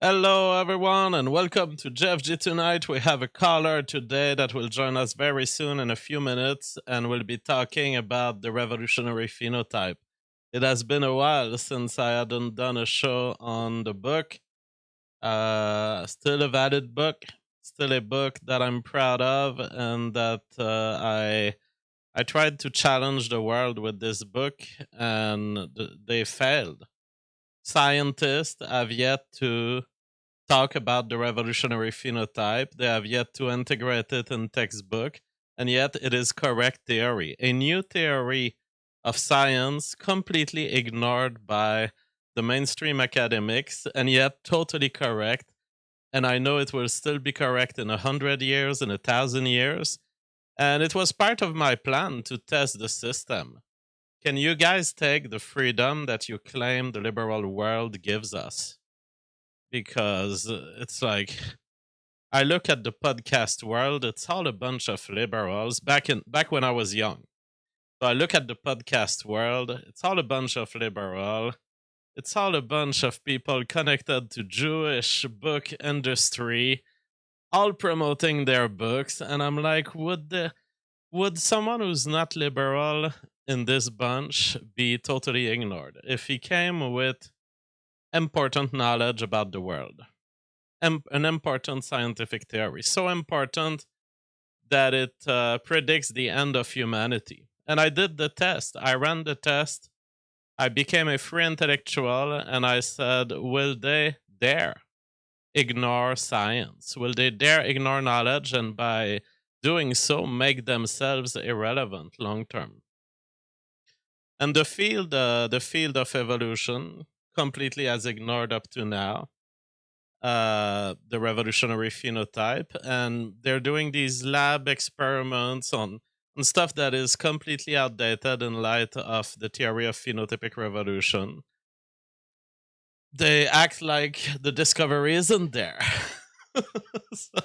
Hello, everyone, and welcome to Jeff G Tonight. We have a caller today that will join us very soon in a few minutes, and we'll be talking about the revolutionary phenotype. It has been a while since I hadn't done a show on the book. Still a valid book, still a book that I'm proud of, and that I tried to challenge the world with this book, and they failed. Scientists have yet to talk about the revolutionary phenotype. They have yet to integrate it in textbook, and yet it is correct theory. A new theory of science completely ignored by the mainstream academics, and yet totally correct. And I know it will still be correct in 100 years, in 1,000 years. And it was part of my plan to test the system. Can you guys take the freedom that you claim the liberal world gives us? Because it's like I look at the podcast world, it's all a bunch of liberals back when I was young. So I look at the podcast world, it's all a bunch of liberal. It's all a bunch of people connected to Jewish book industry, all promoting their books, and I'm like, would someone who's not liberal in this bunch be totally ignored if he came with important knowledge about the world? An important scientific theory, so important that it predicts the end of humanity. And I did the test. I ran the test. I became a free intellectual, and I said, will they dare ignore science? Will they dare ignore knowledge, and by doing so, make themselves irrelevant long term? And the field of evolution completely has ignored up to now the revolutionary phenotype, and they're doing these lab experiments on stuff that is completely outdated in light of the theory of phenotypic revolution. They act like the discovery isn't there. So,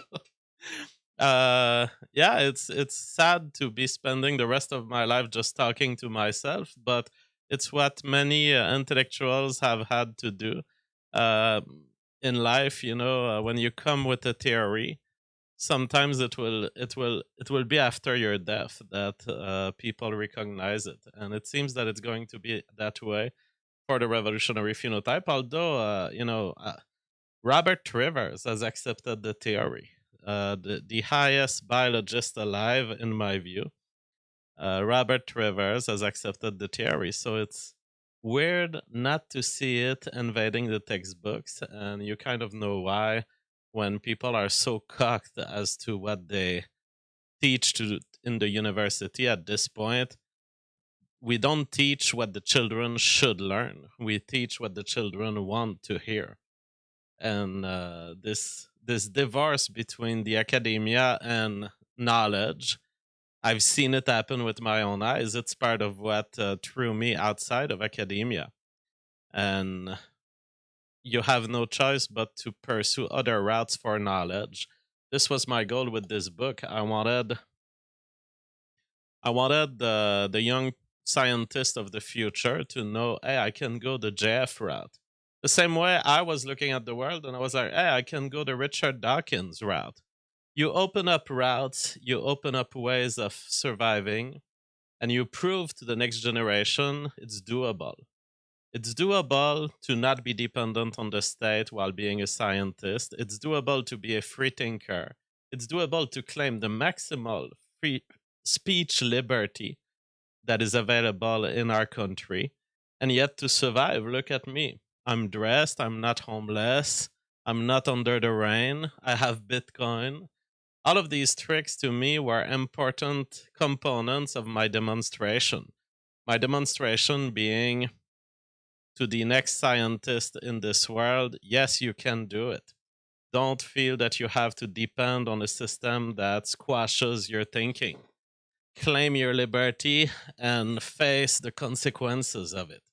yeah, it's sad to be spending the rest of my life just talking to myself, but it's what many intellectuals have had to do. In life, when you come with a theory, sometimes it will be after your death that people recognize it, and it seems that it's going to be that way for the revolutionary phenotype. Although Robert Rivers has accepted the theory, the highest biologist alive, in my view. Robert Rivers has accepted the theory, so it's weird not to see it invading the textbooks, and you kind of know why when people are so cocked as to what they teach in the university at this point. We don't teach what the children should learn. We teach what the children want to hear, and this divorce between the academia and knowledge, I've seen it happen with my own eyes. It's part of what threw me outside of academia. And you have no choice but to pursue other routes for knowledge. This was my goal with this book. I wanted the young scientist of the future to know, hey, I can go the JF route. The same way I was looking at the world and I was like, hey, I can go the Richard Dawkins route. You open up routes, you open up ways of surviving, and you prove to the next generation it's doable. It's doable to not be dependent on the state while being a scientist. It's doable to be a free thinker. It's doable to claim the maximal free speech liberty that is available in our country, and yet to survive. Look at me. I'm dressed, I'm not homeless, I'm not under the rain, I have Bitcoin. All of these tricks to me were important components of my demonstration. My demonstration being to the next scientist in this world, yes, you can do it. Don't feel that you have to depend on a system that squashes your thinking. Claim your liberty and face the consequences of it.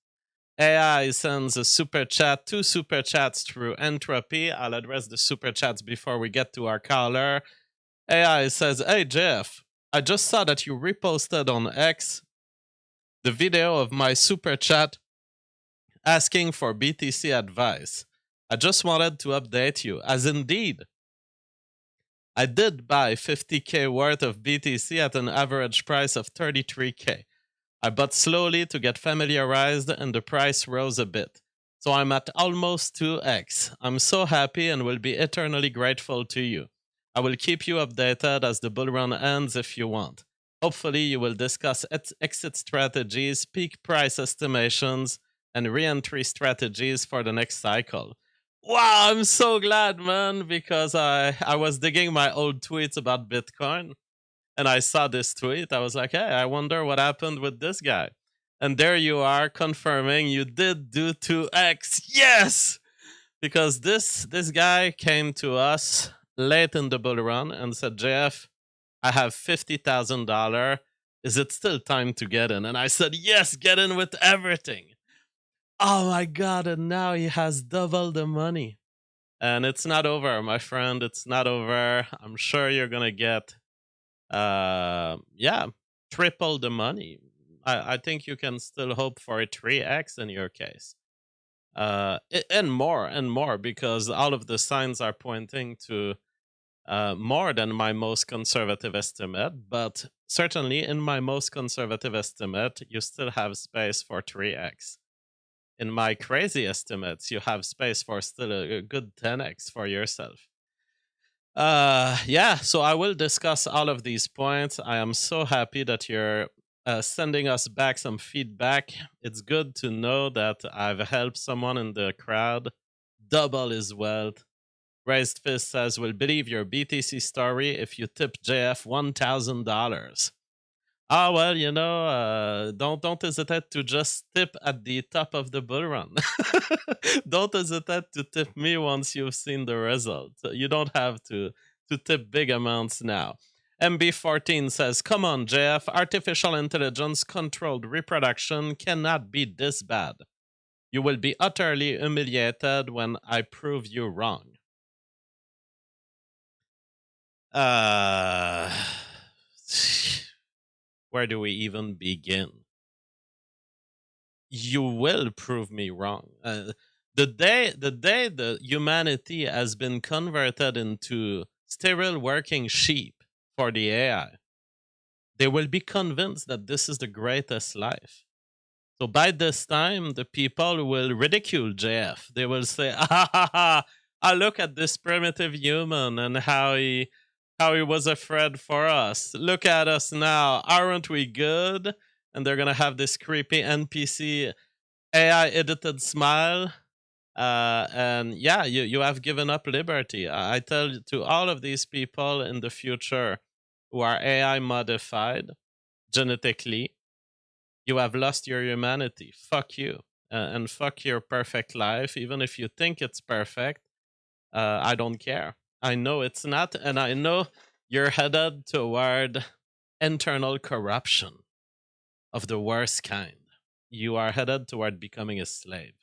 AI sends a super chat, two super chats through Entropy. I'll address the super chats before we get to our caller. AI says, hey Jeff, I just saw that you reposted on X the video of my super chat asking for BTC advice. I just wanted to update you, as indeed, I did buy 50K worth of BTC at an average price of 33K. I bought slowly to get familiarized and the price rose a bit. So I'm at almost 2x. I'm so happy and will be eternally grateful to you. I will keep you updated as the bull run ends if you want. Hopefully, you will discuss exit strategies, peak price estimations, and re-entry strategies for the next cycle. Wow, I'm so glad, man, because I was digging my old tweets about Bitcoin and I saw this tweet. I was like, hey, I wonder what happened with this guy. And there you are confirming you did do 2x. Yes! Because this guy came to us late in the bull run and said, JF, I have $50,000. Is it still time to get in? And I said, yes, get in with everything. Oh my God. And now he has double the money. And it's not over, my friend. It's not over. I'm sure you're going to get yeah, triple the money. I think you can still hope for a 3x in your case. And more, because all of the signs are pointing to more than my most conservative estimate. But certainly, in my most conservative estimate, you still have space for 3x. In my crazy estimates, you have space for still a good 10x for yourself. Yeah, so I will discuss all of these points. I am so happy that you're sending us back some feedback. It's good to know that I've helped someone in the crowd double his wealth. Raised Fist says, "Will believe your BTC story if you tip JF $1,000." Ah, well, don't hesitate to just tip at the top of the bull run. Don't hesitate to tip me once you've seen the result. You don't have to tip big amounts now. MB14 says, "Come on, JF, artificial intelligence controlled reproduction cannot be this bad. You will be utterly humiliated when I prove you wrong." Uh, where do we even begin? You will prove me wrong. The day the humanity has been converted into sterile working sheep for the AI, they will be convinced that this is the greatest life. So by this time, the people will ridicule JF. They will say, "Ah, ha, ha, ah, look at this primitive human and how he was afraid for us. Look at us now. Aren't we good?" And they're gonna have this creepy NPC AI edited smile. And yeah, you have given up liberty. I tell to all of these people in the future who are AI modified genetically, you have lost your humanity. Fuck you. And fuck your perfect life. Even if you think it's perfect, I don't care. I know it's not. And I know you're headed toward internal corruption of the worst kind. You are headed toward becoming a slave.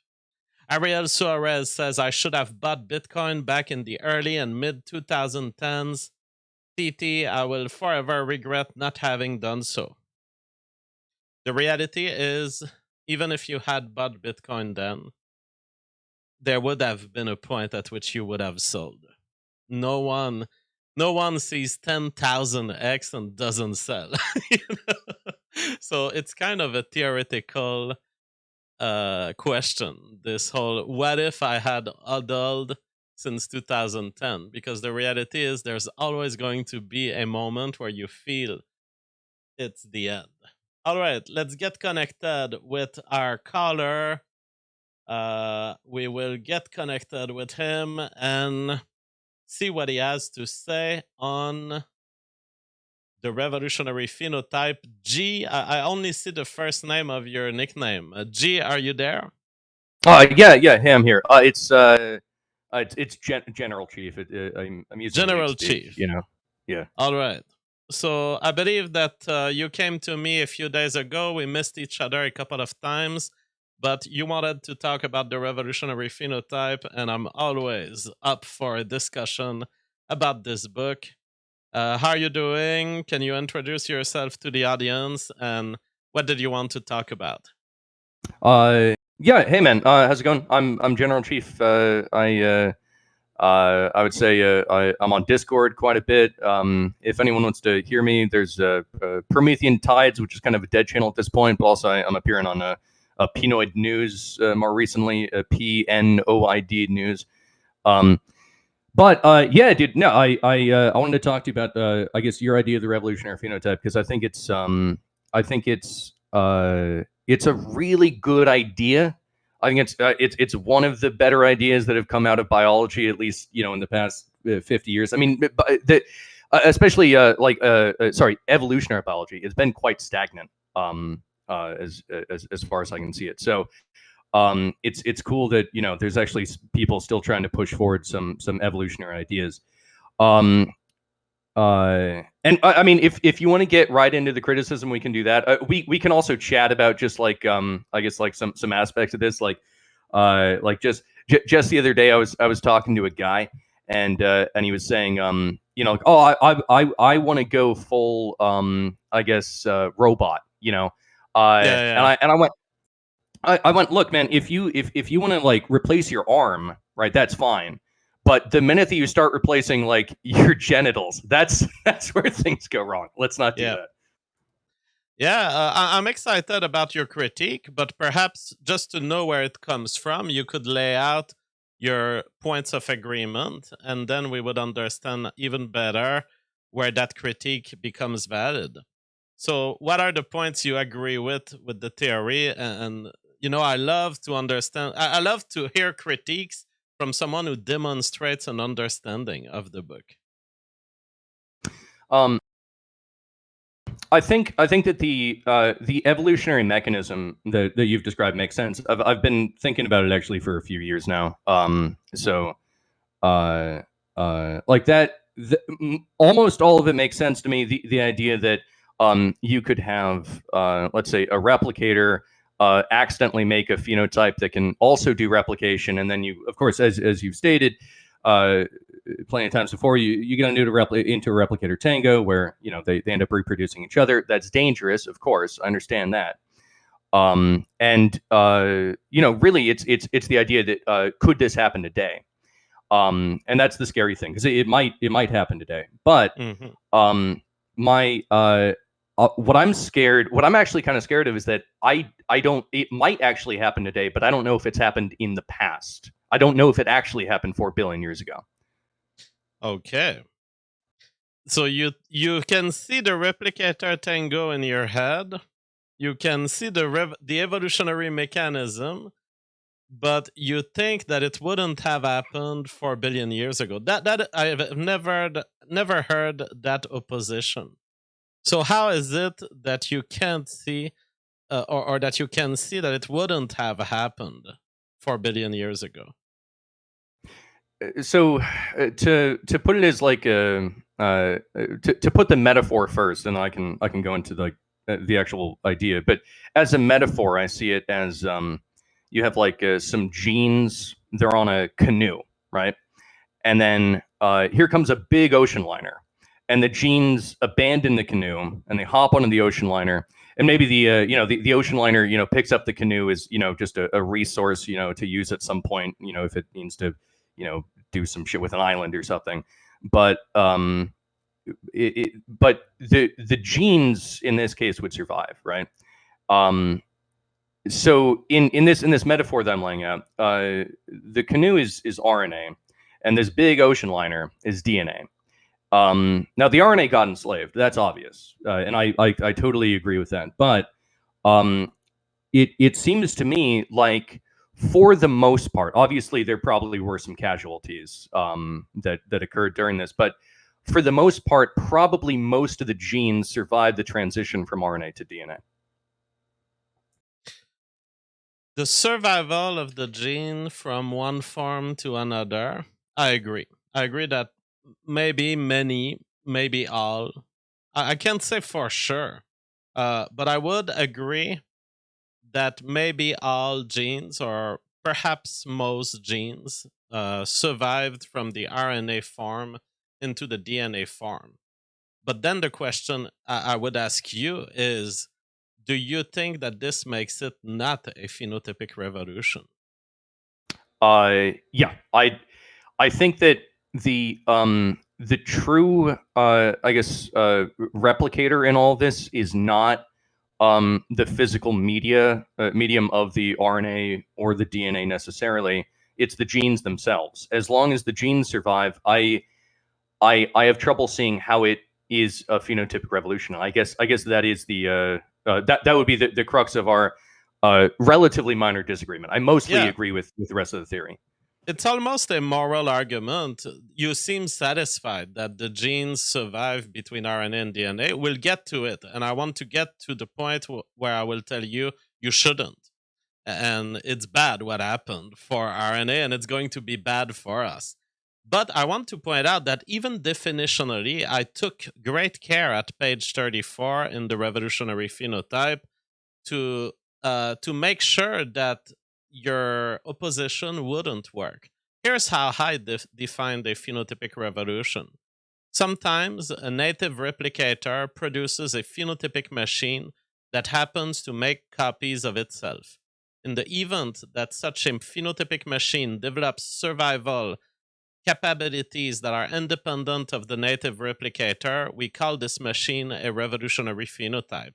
Ariel Suarez says, "I should have bought Bitcoin back in the early and mid 2010s. TT, I will forever regret not having done so." The reality is, even if you had bought Bitcoin then, there would have been a point at which you would have sold. No one, no one sees 10,000x and doesn't sell. You know? So it's kind of a theoretical question. This whole what if I had huddled since 2010? Because the reality is there's always going to be a moment where you feel it's the end. All right, let's get connected with our caller. We will get connected with him and see what he has to say on the revolutionary phenotype. G, I only see the first name of your nickname. G, are you there? Yeah, I'm here. It's General Chief. I'm using General namespeak, Chief. Yeah. All right. So I believe that you came to me a few days ago. We missed each other a couple of times, but you wanted to talk about the revolutionary phenotype, and I'm always up for a discussion about this book. How are you doing? Can you introduce yourself to the audience, and what did you want to talk about? Yeah, hey man, how's it going? I'm General Chief. I would say I'm on Discord quite a bit. If anyone wants to hear me, there's Promethean Tides, which is kind of a dead channel at this point, but also I'm appearing on a Pnoid News more recently, PNOID News. Um, but yeah, dude, no, I wanted to talk to you about I guess your idea of the revolutionary phenotype, because I think it's a really good idea. I think it's one of the better ideas that have come out of biology, at least in the past 50 years. I mean, especially sorry, evolutionary biology. It's been quite stagnant, as far as I can see it. So it's cool that there's actually people still trying to push forward some evolutionary ideas. Um, and I mean, if you want to get right into the criticism, we can do that. We can also chat about just like I guess like some aspects of this, like just the other day, I was talking to a guy, and he was saying like, oh, I want to go full I guess robot, Yeah, and yeah. I went. I went, look, man, if you want to like replace your arm, right, that's fine. But the minute that you start replacing like your genitals, that's where things go wrong. Let's not do Yeah. that. Yeah, I'm excited about your critique, but perhaps just to know where it comes from, you could lay out your points of agreement, and then we would understand even better where that critique becomes valid. So, what are the points you agree with the theory? And I love to understand. I love to hear critiques from someone who demonstrates an understanding of the book. Um, I think that the evolutionary mechanism that you've described makes sense. I've been thinking about it actually for a few years now. So uh, like that. Almost all of it makes sense to me. The idea that you could have, let's say, a replicator accidentally make a phenotype that can also do replication, and then you, of course, as you've stated uh, plenty of times before, you get into a replicator tango where they end up reproducing each other. That's dangerous, of course. I understand that. And really, it's the idea that could this happen today? And that's the scary thing, because it might happen today. But Hmm. um, my what I'm actually kind of scared of is that I don't. It might actually happen today, but I don't know if it's happened in the past. I don't know if it actually happened 4 billion years ago. Okay. So you can see the replicator tango in your head. You can see the evolutionary mechanism, but you think that it wouldn't have happened 4 billion years ago. That I've never heard that opposition. So how is it that you can't see, or that you can see that it wouldn't have happened 4 billion years ago? So to put it as like to put the metaphor first, and I can go into the actual idea. But as a metaphor, I see it as you have like some genes. They're on a canoe, right? And then here comes a big ocean liner, and the genes abandon the canoe and they hop onto the ocean liner. And maybe the ocean liner picks up the canoe as just a resource to use at some point if it needs to you know do some shit with an island or something. But but the genes in this case would survive, right? Um, so in this metaphor that I'm laying out, the canoe is RNA, and this big ocean liner is DNA. Now the RNA got enslaved. That's obvious, and I totally agree with that. But um, it seems to me like, for the most part, obviously there probably were some casualties that occurred during this, but for the most part, probably most of the genes survived the transition from RNA to DNA. The survival of the gene from one form to another. I agree. I agree that maybe many, maybe all. I can't say for sure, but I would agree that maybe all genes, or perhaps most genes, survived from the RNA form into the DNA form. But then the question I would ask you is, Do you think that this makes it not a phenotypic revolution? Yeah, I think that the true I guess replicator in all this is not the physical medium of the RNA or the DNA necessarily. It's the genes themselves. As long as the genes survive, I have trouble seeing how it is a phenotypic revolution. I guess that is that would be the crux of our relatively minor disagreement. I mostly Yeah, agree with the rest of the theory. it's almost a moral argument. You seem satisfied that the genes survive between RNA and DNA. We'll get to it. And I want to get to the point where I will tell you you shouldn't. And it's bad what happened for RNA, and it's going to be bad for us. But I want to point out that even definitionally, I took great care at page 34 in the revolutionary phenotype to make sure that your opposition wouldn't work. Here's how I defined a phenotypic revolution. Sometimes a native replicator produces a phenotypic machine that happens to make copies of itself. In the event that such a phenotypic machine develops survival capabilities that are independent of the native replicator, we call this machine a revolutionary phenotype.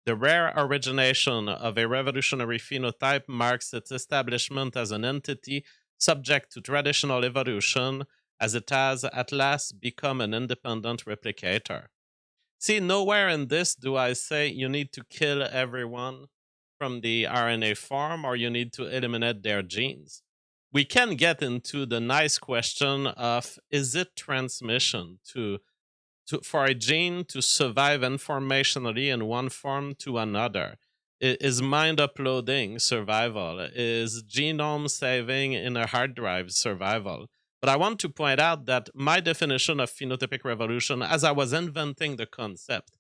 The rare origination of a revolutionary phenotype marks its establishment as an entity subject to traditional evolution, as it has at last become an independent replicator. See, nowhere in this do I say you need to kill everyone from the RNA form or you need to eliminate their genes. We can get into the nice question of is it transmission for a gene to survive informationally in one form to another? Is mind uploading survival? Is genome saving in a hard drive survival? But I want to point out that my definition of phenotypic revolution, as I was inventing the concept,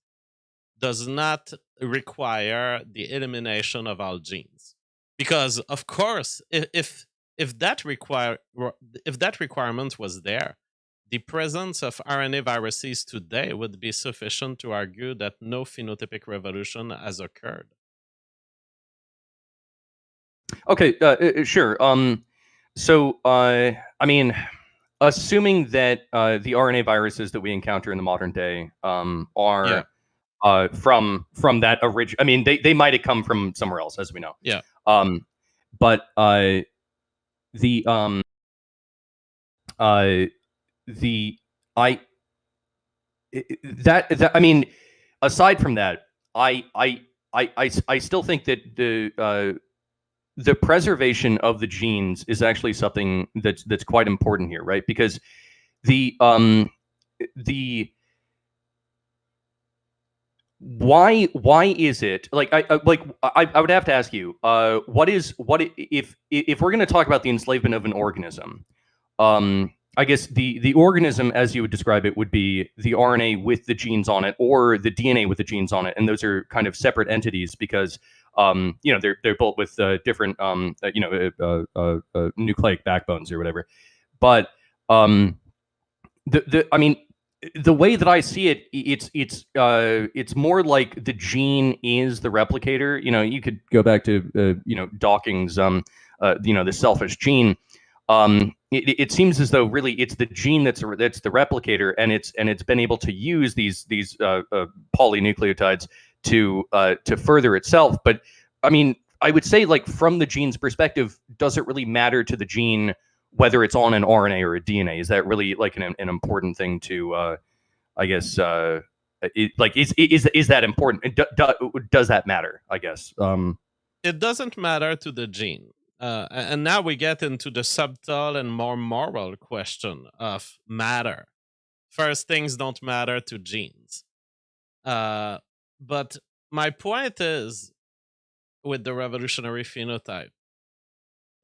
does not require the elimination of all genes. Because of course, if if that requirement was there, the presence of RNA viruses today would be sufficient to argue that no phenotypic revolution has occurred. Okay, sure. So, I mean, assuming that the RNA viruses that we encounter in the modern day Yeah, are from that origin, I mean, they might have come from somewhere else, as we know. yeah. Um, but the uh, the I that I mean, aside from that, I still think that the preservation of the genes is actually something that's quite important here, right? Because the why is it like I would have to ask you if we're going to talk about the enslavement of an organism, I guess the organism as you would describe it would be the RNA with the genes on it or the DNA with the genes on it, and those are kind of separate entities because they're built with different nucleic backbones or whatever. But um, the I mean the way that I see it, it's more like the gene is the replicator. You know, you could go back to Dawkins, the selfish gene. It seems as though really it's the gene that's the replicator, and it's been able to use these polynucleotides to further itself. But I mean, I would say like from the gene's perspective, does it really matter to the gene whether it's on an RNA or a DNA? Is that really like an important thing to I guess is that important? Does that matter? I guess. It doesn't matter to the gene. And now we get into the subtle and more moral question of matter. First, things don't matter to genes. Uh, but my point is with the revolutionary phenotype,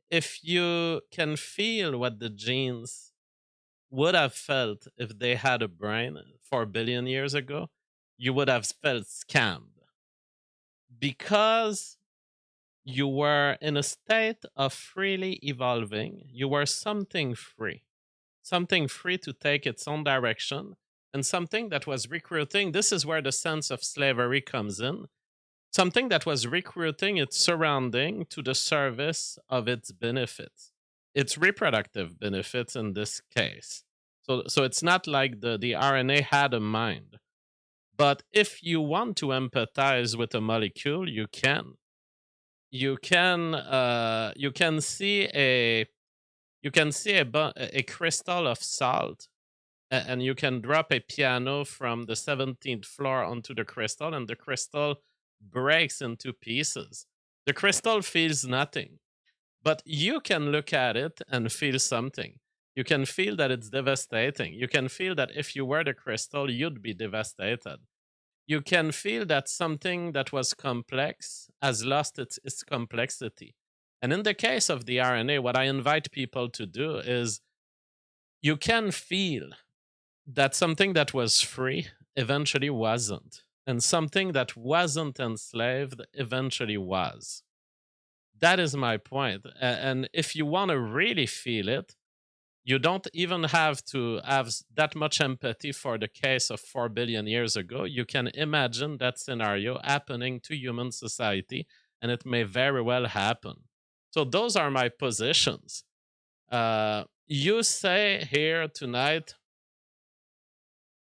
if you can feel what the genes would have felt if they had a brain 4 billion years ago, you would have felt scammed because you were in a state of freely evolving. You were something free to take its own direction, and something that was recruiting. This is where the sense of slavery comes in. something that was recruiting its surrounding to the service of its benefits, its reproductive benefits in this case. So it's not like the RNA had a mind. But if you want to empathize with a molecule, you can. You can see a crystal of salt, and you can drop a piano from the 17th floor onto the crystal, and the crystal breaks into pieces. The crystal feels nothing, but you can look at it and feel something. You can feel that it's devastating. You can feel that if you were the crystal, you'd be devastated. You can feel that something that was complex has lost its complexity. And in the case of the RNA, what I invite people to do is you can feel that something that was free eventually wasn't, and something that wasn't enslaved eventually was. That is my point. And if you want to really feel it, you don't even have to have that much empathy for the case of 4 billion years ago. You can imagine that scenario happening to human society, and it may very well happen. So, those are my positions. You say here tonight,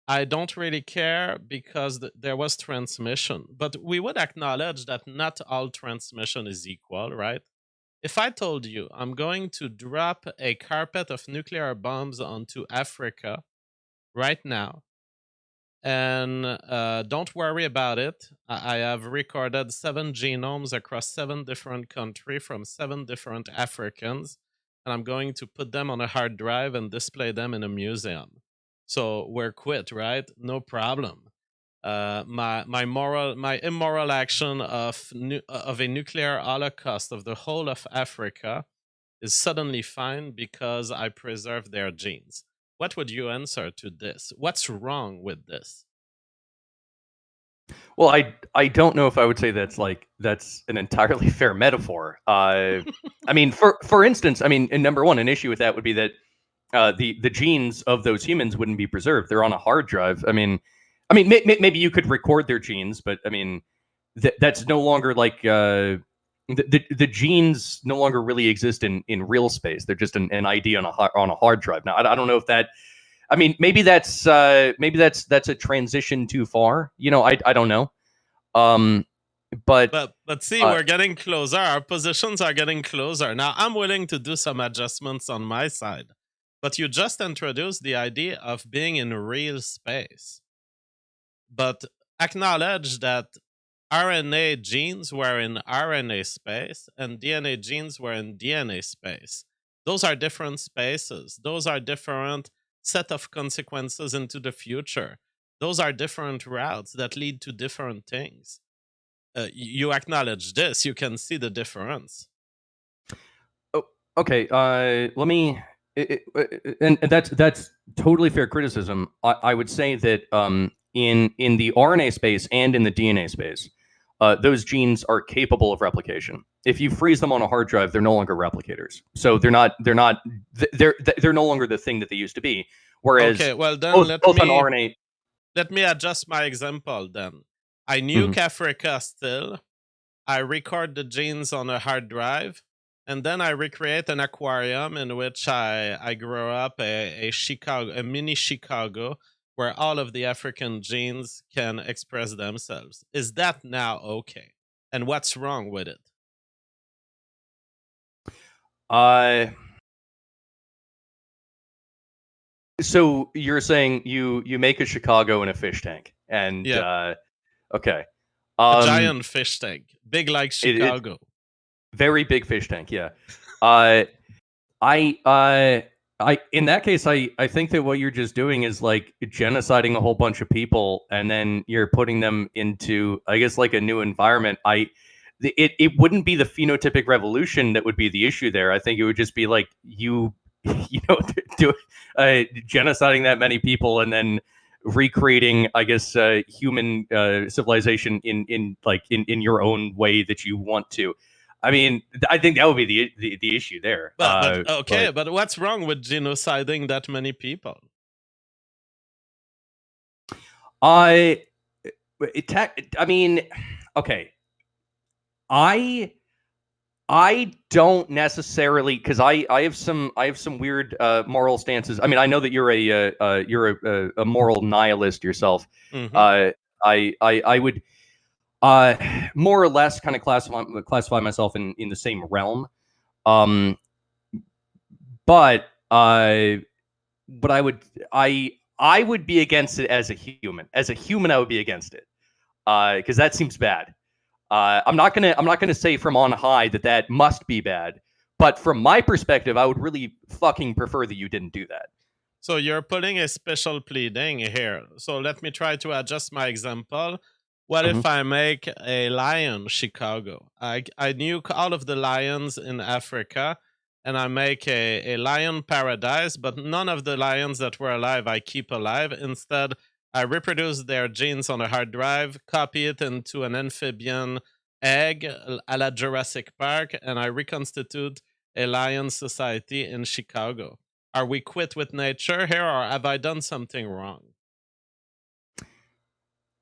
I don't really care because there was transmission, but we would acknowledge that not all transmission is equal, right? If I told you I'm going to drop a carpet of nuclear bombs onto Africa right now, and don't worry about it, I have recorded 7 genomes across 7 different countries from 7 different Africans, and I'm going to put them on a hard drive and display them in a museum. So we're quit, right? No problem. My immoral action of a nuclear holocaust of the whole of Africa is suddenly fine because I preserve their genes. What would you answer to this? What's wrong with this? Well, I don't know if I would say that's an entirely fair metaphor. I mean, for instance, I mean, and number one, an issue with that would be that the genes of those humans wouldn't be preserved. They're on a hard drive. Maybe you could record their genes, but I mean, that's no longer like the genes no longer really exist in real space. They're just an ID on a hard drive. Now, I don't know if that. I mean, maybe that's a transition too far. You know, I don't know. Um, but But see, uh, we're getting closer. Our positions are getting closer. Now, I'm willing to do some adjustments on my side. But you just introduced the idea of being in real space. But acknowledge that RNA genes were in RNA space and DNA genes were in DNA space. Those are different spaces. Those are different set of consequences into the future. Those are different routes that lead to different things. You acknowledge this, you can see the difference. oh, okay. Let me. And that's totally fair criticism. I would say that in the RNA space and in the DNA space, those genes are capable of replication. If you freeze them on a hard drive, they're no longer replicators. So they're no longer the thing that they used to be. Whereas Okay, well then both on RNA. let me adjust my example then. I Mhm. nuke Africa still. I record the genes on a hard drive, and then I recreate an aquarium in which I grow up a mini Chicago, where all of the African genes can express themselves. Is that now okay? And what's wrong with it? Uh, so you're saying you make a Chicago in a fish tank, and Yep, okay, a um, giant fish tank, big like it Chicago. very big fish tank, yeah. Uh, I in that case, I think that what you're just doing is like genociding a whole bunch of people, and then you're putting them into, I guess, like a new environment. It wouldn't be the phenotypic revolution that would be the issue there. I think it would just be like you you know do genociding that many people and then recreating, I guess, human civilization in your own way that you want to. I mean, I think that would be the issue there. But okay, But but what's wrong with genociding that many people? I, I mean, okay. I don't necessarily, because I have some weird moral stances. I mean, I know that you're a moral nihilist yourself. Hmm. Uh, I would more or less kind of classify myself in the same realm. Um, but but I would be against it as a human. As a human, I would be against it because that seems bad. I'm not gonna say from on high that must be bad, but from my perspective, I would really fucking prefer that you didn't do that. So you're putting a special pleading here. So let me try to adjust my example. What Mhm. if I make a lion Chicago? I knew all of the lions in Africa, and I make a lion paradise, but none of the lions that were alive I keep alive. Instead, I reproduce their genes on a hard drive, copy it into an amphibian egg a la Jurassic Park, and I reconstitute a lion society in Chicago. Are we quit with nature here, or have I done something wrong?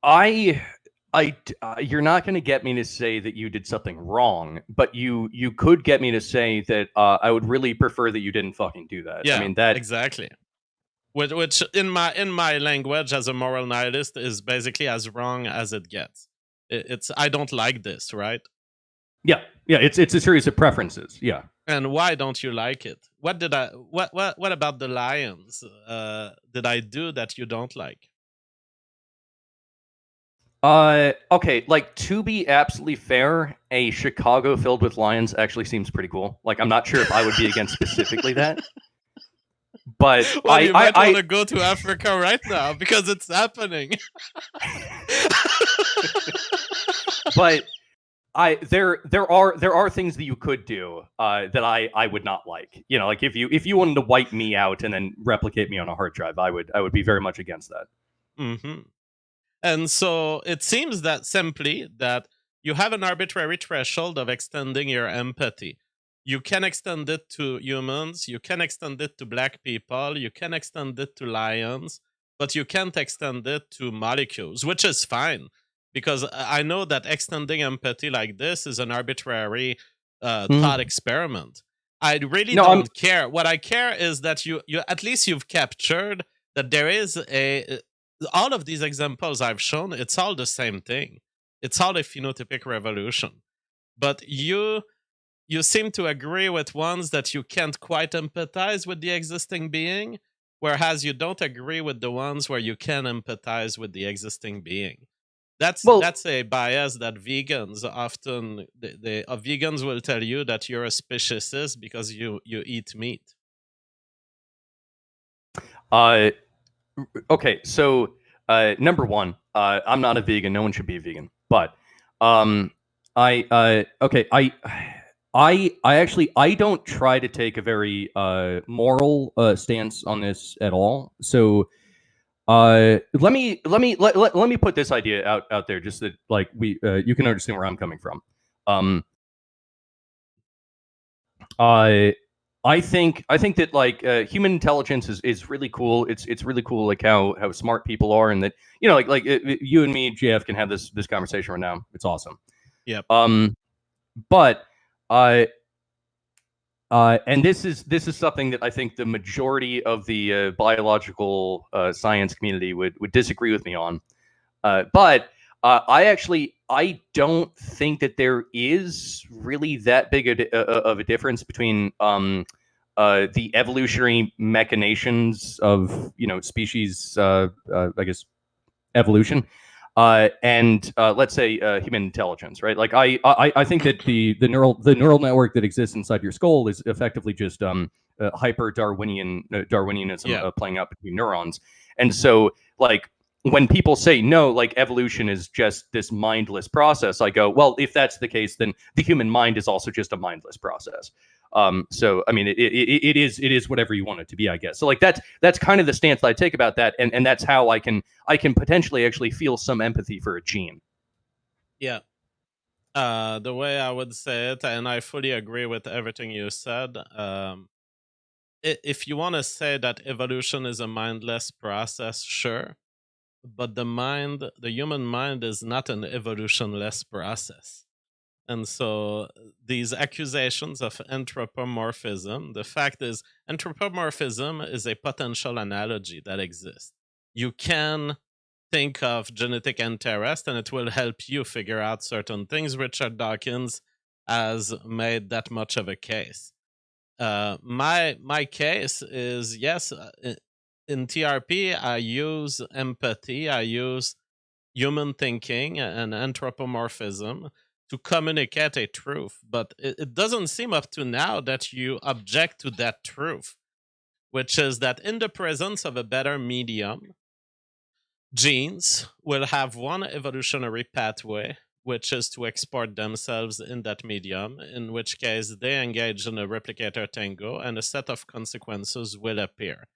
I you're not going to get me to say that you did something wrong, but you could get me to say that I would really prefer that you didn't fucking do that. I Yeah, mean that. exactly. Which in my language as a moral nihilist is basically as wrong as it gets. It's I don't like this, right? Yeah, yeah. It's a series of preferences. Yeah. And why don't you like it? What did I what about the lions? Did I do that you don't like? Okay, like to be absolutely fair, a Chicago filled with lions actually seems pretty cool. Like I'm not sure if I would be against specifically that, but Well, you might want to go to Africa right now because it's happening. but there are things that you could do that I would not like. You know, like if you wanted to wipe me out and then replicate me on a hard drive, I would be very much against that. Hmm. And so it seems that simply that you have an arbitrary threshold of extending your empathy. You can extend it to humans, you can extend it to black people, you can extend it to lions, but you can't extend it to molecules, which is fine because I know that extending empathy like this is an arbitrary thought Mm. experiment. I really No, I'm don't care. What I care is that you at least you've captured that there is a all of these examples I've shown, it's all the same thing. It's all a phenotypic revolution. But you seem to agree with ones that you can't quite empathize with the existing being, whereas you don't agree with the ones where you can empathize with the existing being. well. That's a bias that vegans often vegans will tell you that you're a speciesist because you eat meat. Uh, okay, so number one, I'm not a vegan. No one should be a vegan. But I okay, I actually I don't try to take a very moral stance on this at all. So let me put this idea out there, just that like we you can understand where I'm coming from. Um, I I think that like human intelligence is really cool. It's really cool like how smart people are, and that you know you and me, JF, can have this conversation right now. It's awesome. Yep. Um, but uh, and this is something that I think the majority of the biological science community would disagree with me on. But I don't think that there is really that big of a difference between the evolutionary machinations of species, I guess evolution, and let's say human intelligence, right? Like I think that the neural network that exists inside your skull is effectively just hyper Darwinianism Yeah. playing out between neurons, and so like when people say no, like evolution is just this mindless process, I go, well, if that's the case, then the human mind is also just a mindless process. So I mean, it is whatever you want it to be, I guess. So like that's kind of the stance that I take about that, and that's how I can potentially actually feel some empathy for a gene. Yeah. The way I would say it, and I fully agree with everything you said. If you want to say that evolution is a mindless process, sure, but the human mind, is not an evolutionless process. And so these accusations of anthropomorphism, the fact is, anthropomorphism is a potential analogy that exists. You can think of genetic interest and it will help you figure out certain things. Richard Dawkins has made that much of a case. My case is yes, in TRP, I use empathy, I use human thinking and anthropomorphism to communicate a truth, but it doesn't seem up to now that you object to that truth, which is that in the presence of a better medium, genes will have one evolutionary pathway, which is to export themselves in that medium, in which case they engage in a replicator tango and a set of consequences will appear.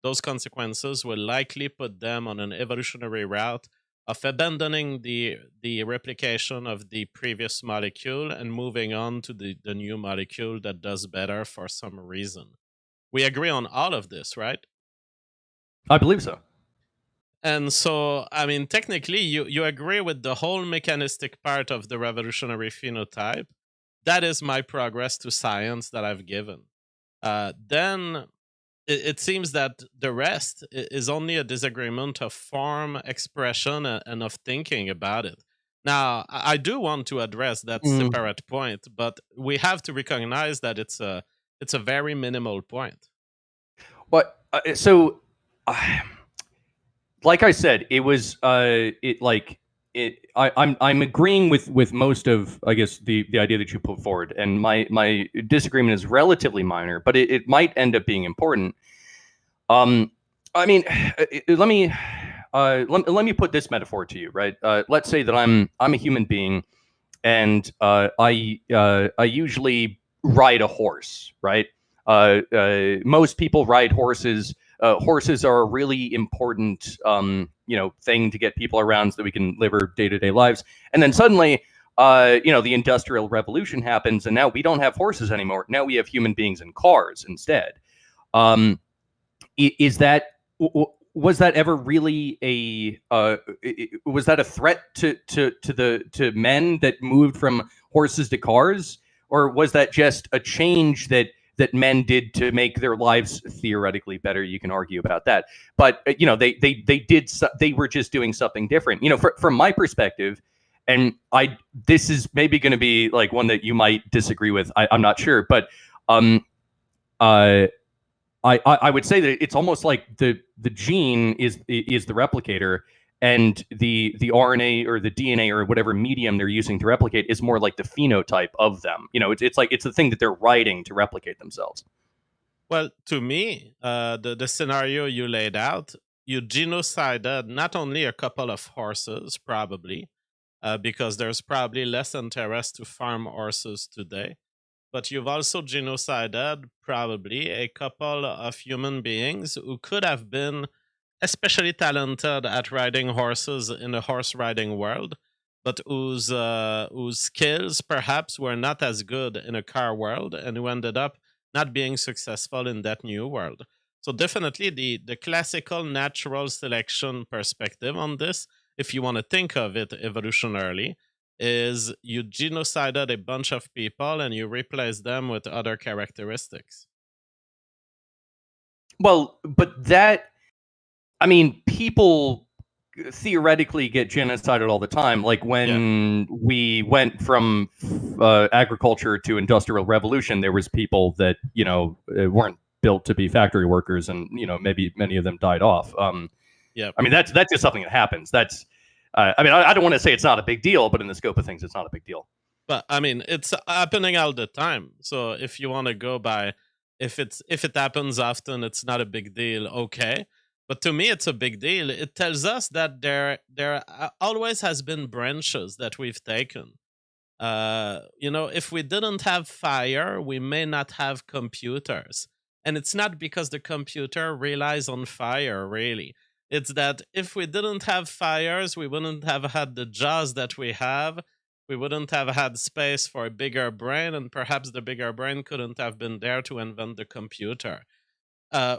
Those consequences will likely put them on an evolutionary route of abandoning the replication of the previous molecule and moving on to the new molecule that does better for some reason. We agree on all of this, right? I believe so. And so, I mean, technically, you agree with the whole mechanistic part of the revolutionary phenotype. That is my progress to science that I've given. Then it seems that the rest is only a disagreement of form, expression, and of thinking about it. Now, I do want to address that Mm. separate point, but we have to recognize that it's a very minimal point. What? So, uh, like I said, it was it like it. I'm agreeing with most of, I guess, the idea that you put forward, and my disagreement is relatively minor, but it might end up being important. Um, I mean, let me put this metaphor to you, right? Let's say that I'm a human being, and I usually ride a horse, right? Most people ride horses. Horses are a really important, thing to get people around so that we can live our day-to-day lives. And then suddenly, the Industrial Revolution happens, and now we don't have horses anymore. Now we have human beings in cars instead. Um, is that was that ever really a was that a threat to men that moved from horses to cars, or was that just a change that men did to make their lives theoretically better? You can argue about that, but they were just doing something different. From my perspective, and this is maybe going to be like one that you might disagree with. I'm not sure, but um uh I would say that it's almost like the gene is the replicator, and the RNA or the DNA or whatever medium they're using to replicate is more like the phenotype of them. It's like it's the thing that they're writing to replicate themselves. Well, to me, the scenario you laid out, you genocided not only a couple of horses, probably, because there's probably less interest to farm horses today, but you've also genocided probably a couple of human beings who could have been especially talented at riding horses in the horse riding world, but whose skills perhaps were not as good in a car world, and who ended up not being successful in that new world. So definitely the classical natural selection perspective on this, if you want to think of it evolutionarily, is you genocided a bunch of people and you replace them with other characteristics. Well, but that I mean, people theoretically get genocided all the time. Like Yeah. when we went from agriculture to industrial revolution, there was people that weren't built to be factory workers, and maybe many of them died off. Yeah. I mean, that's just something that happens. That's I mean, I don't want to say it's not a big deal, but in the scope of things, it's not a big deal. But I mean, it's happening all the time. So if you want to go by, if it happens often, it's not a big deal. Okay, but to me, it's a big deal. It tells us that there always has been branches that we've taken. If we didn't have fire, we may not have computers. And it's not because the computer relies on fire, really. It's that if we didn't have fires, we wouldn't have had the jaws that we have. We wouldn't have had space for a bigger brain, and perhaps the bigger brain couldn't have been there to invent the computer.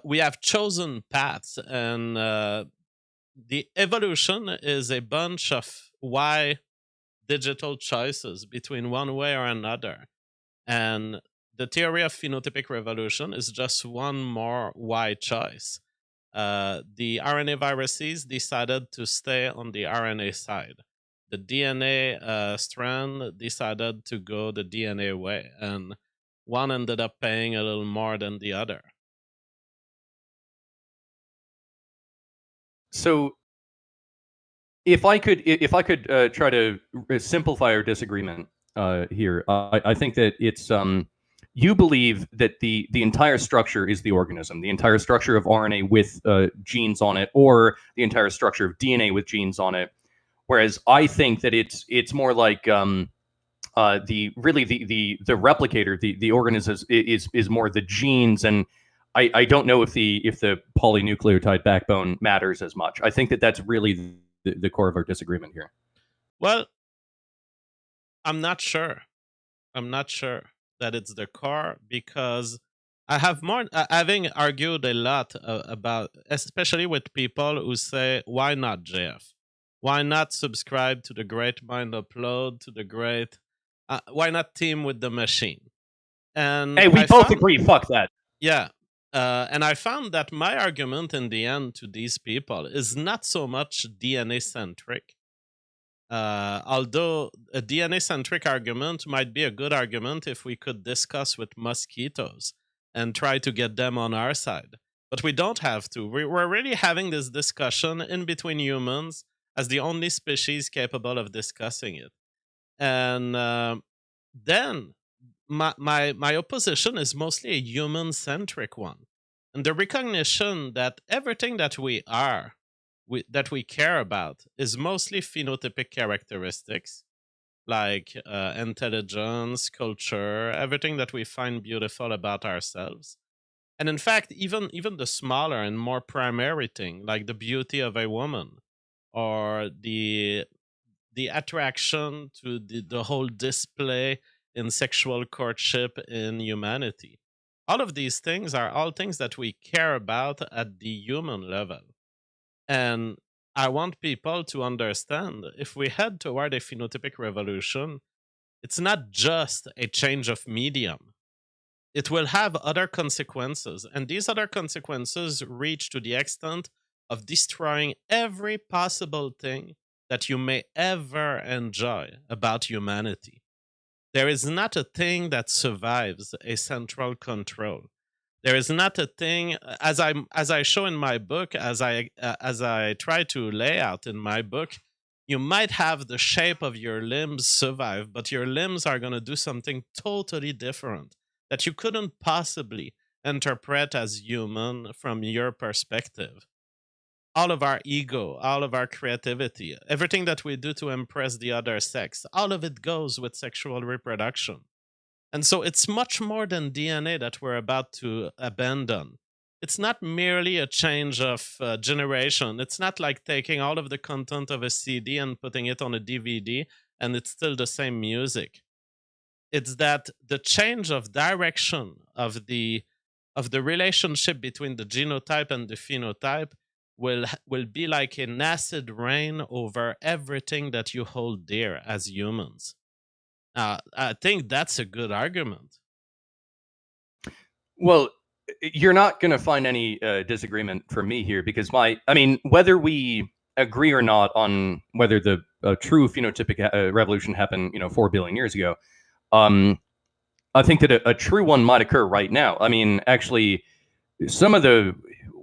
We have chosen paths, and the evolution is a bunch of why digital choices between one way or another. And the theory of phenotypic revolution is just one more Y choice. The RNA viruses decided to stay on the RNA side. The DNA strand decided to go the DNA way, and one ended up paying a little more than the other. So if I could try to simplify our disagreement here, I think that it's you believe that the entire structure is the organism, the entire structure of RNA with genes on it, or the entire structure of DNA with genes on it. Whereas I think that it's more like the really the replicator, the organism is more the genes, and I don't know if the polynucleotide backbone matters as much. I think that that's really the core of our disagreement here. Well, I'm not sure. I'm not sure that it's the core because I have more, having argued a lot about, especially with people who say, why not JF? Why not subscribe to the great mind upload, to the great, why not team with the machine? And Hey, we I both found, agree. Fuck that. yeah. And I found that my argument in the end to these people is not so much DNA centric, although a DNA centric argument might be a good argument if we could discuss with mosquitoes and try to get them on our side. But we don't have to. We're really having this discussion in between humans as the only species capable of discussing it. And then my opposition is mostly a human centric one. And the recognition that everything that we are, that we care about, is mostly phenotypic characteristics like intelligence, culture, everything that we find beautiful about ourselves. And in fact, even the smaller and more primary thing, like the beauty of a woman or the attraction to the whole display in sexual courtship in humanity. All of these things are all things that we care about at the human level. And I want people to understand if we head toward a phenotypic revolution, it's not just a change of medium. It will have other consequences. And these other consequences reach to the extent of destroying every possible thing that you may ever enjoy about humanity. There is not a thing that survives a central control. There is not a thing, as I show in my book, as I try to lay out in my book. You might have the shape of your limbs survive, but your limbs are going to do something totally different that you couldn't possibly interpret as human from your perspective. All of our ego, all of our creativity, everything that we do to impress the other sex, all of it goes with sexual reproduction. And so it's much more than DNA that we're about to abandon. It's not merely a change of generation. It's not like taking all of the content of a CD and putting it on a DVD and it's still the same music. It's that the change of direction of the relationship between the genotype and the phenotype will be like an acid rain over everything that you hold dear as humans. I think that's a good argument. Well, you're not going to find any disagreement from me here because I mean, whether we agree or not on whether the true phenotypic revolution happened, 4 billion years ago, um, I think that a true one might occur right now. I mean, actually, some of the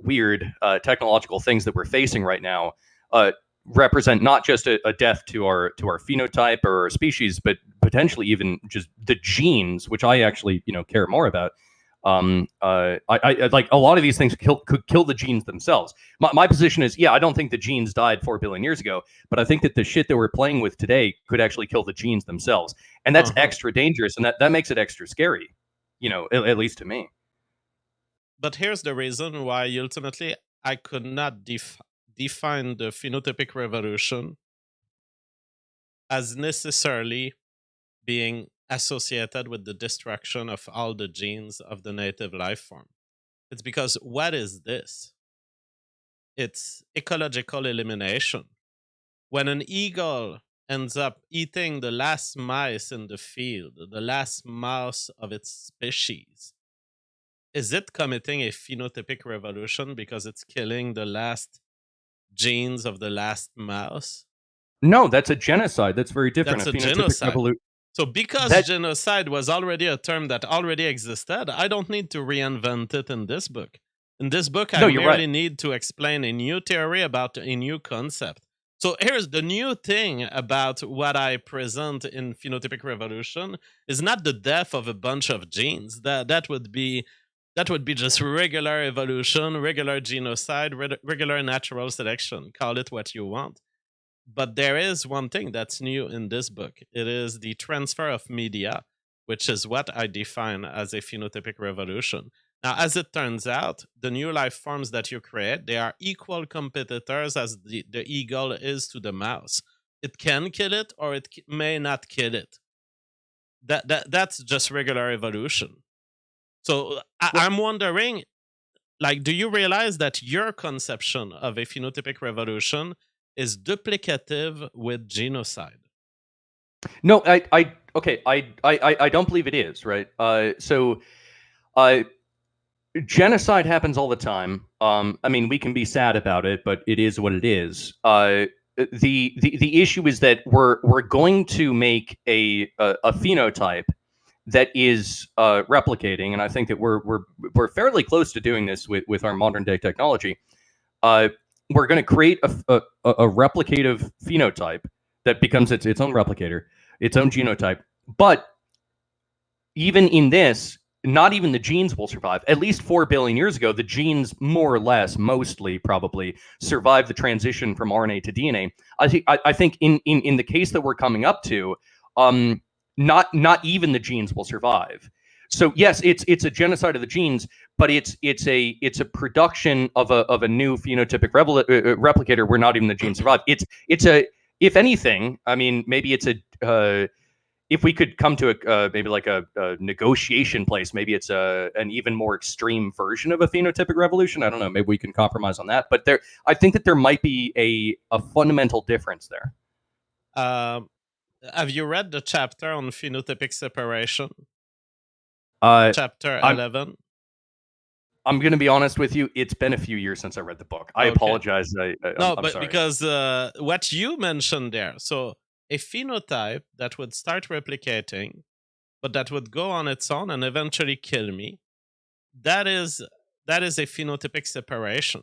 weird technological things that we're facing right now represent not just a death to our phenotype or our species, but potentially even just the genes, which I actually care more about. I like a lot of these things could kill the genes themselves. My position is, yeah, I don't think the genes died 4 billion years ago, but I think that the shit that we're playing with today could actually kill the genes themselves, and that's Uh-huh. extra dangerous, and that makes it extra scary. At least to me. But here's the reason why ultimately I could not define the phenotypic revolution as necessarily being associated with the destruction of all the genes of the native life form. It's because what is this? It's ecological elimination. When an eagle ends up eating the last mice in the field, the last mouse of its species, is it committing a phenotypic revolution because it's killing the last genes of the last mouse? No, that's a genocide. That's very different. That's A a phenotypic genocide. revolution. So, because That genocide was already a term that already existed, I don't need to reinvent it in this book. In this book, I no, you're right. merely need to explain a new theory about a new concept. So, here's the new thing about what I present in Phenotypic Revolution is not the death of a bunch of genes. That would be just regular evolution, regular genocide, regular natural selection. Call it what you want. But there is one thing that's new in this book. It is the transfer of media, which is what I define as a phenotypic revolution. Now, as it turns out, the new life forms that you create, they are equal competitors as the eagle is to the mouse. It can kill it or it may not kill it. That's just regular evolution. So Well, I'm wondering, like, do you realize that your conception of a phenotypic revolution is duplicative with genocide? no, okay, I don't believe it is, right? Uh, genocide happens all the time. I mean, we can be sad about it, but it is what it is. The issue is that we're going to make a phenotype that is replicating, and I think that we're fairly close to doing this with our modern day technology. Uh, we're going to create a replicative phenotype that becomes its own replicator, its own genotype. But even in this, not even the genes will survive. At least 4 billion years ago, the genes more or less, mostly probably, survived the transition from RNA to DNA. I think in the case that we're coming up to, not even the genes will survive. So yes, it's a genocide of the genes, but it's a production of a new phenotypic replicator where not even the genes survive. It's a, if anything, I mean, maybe it's a if we could come to maybe like a negotiation place, maybe it's an even more extreme version of a phenotypic revolution. I don't know. Maybe we can compromise on that. But I think that there might be a fundamental difference there. Um, have you read the chapter on phenotypic separation? Uh, Chapter I'm 11? I'm going to be honest with you. It's been a few years since I read the book. I Okay. apologize. No, I'm but sorry. because what you mentioned there, so a phenotype that would start replicating, but that would go on its own and eventually kill me, that is that is a phenotypic separation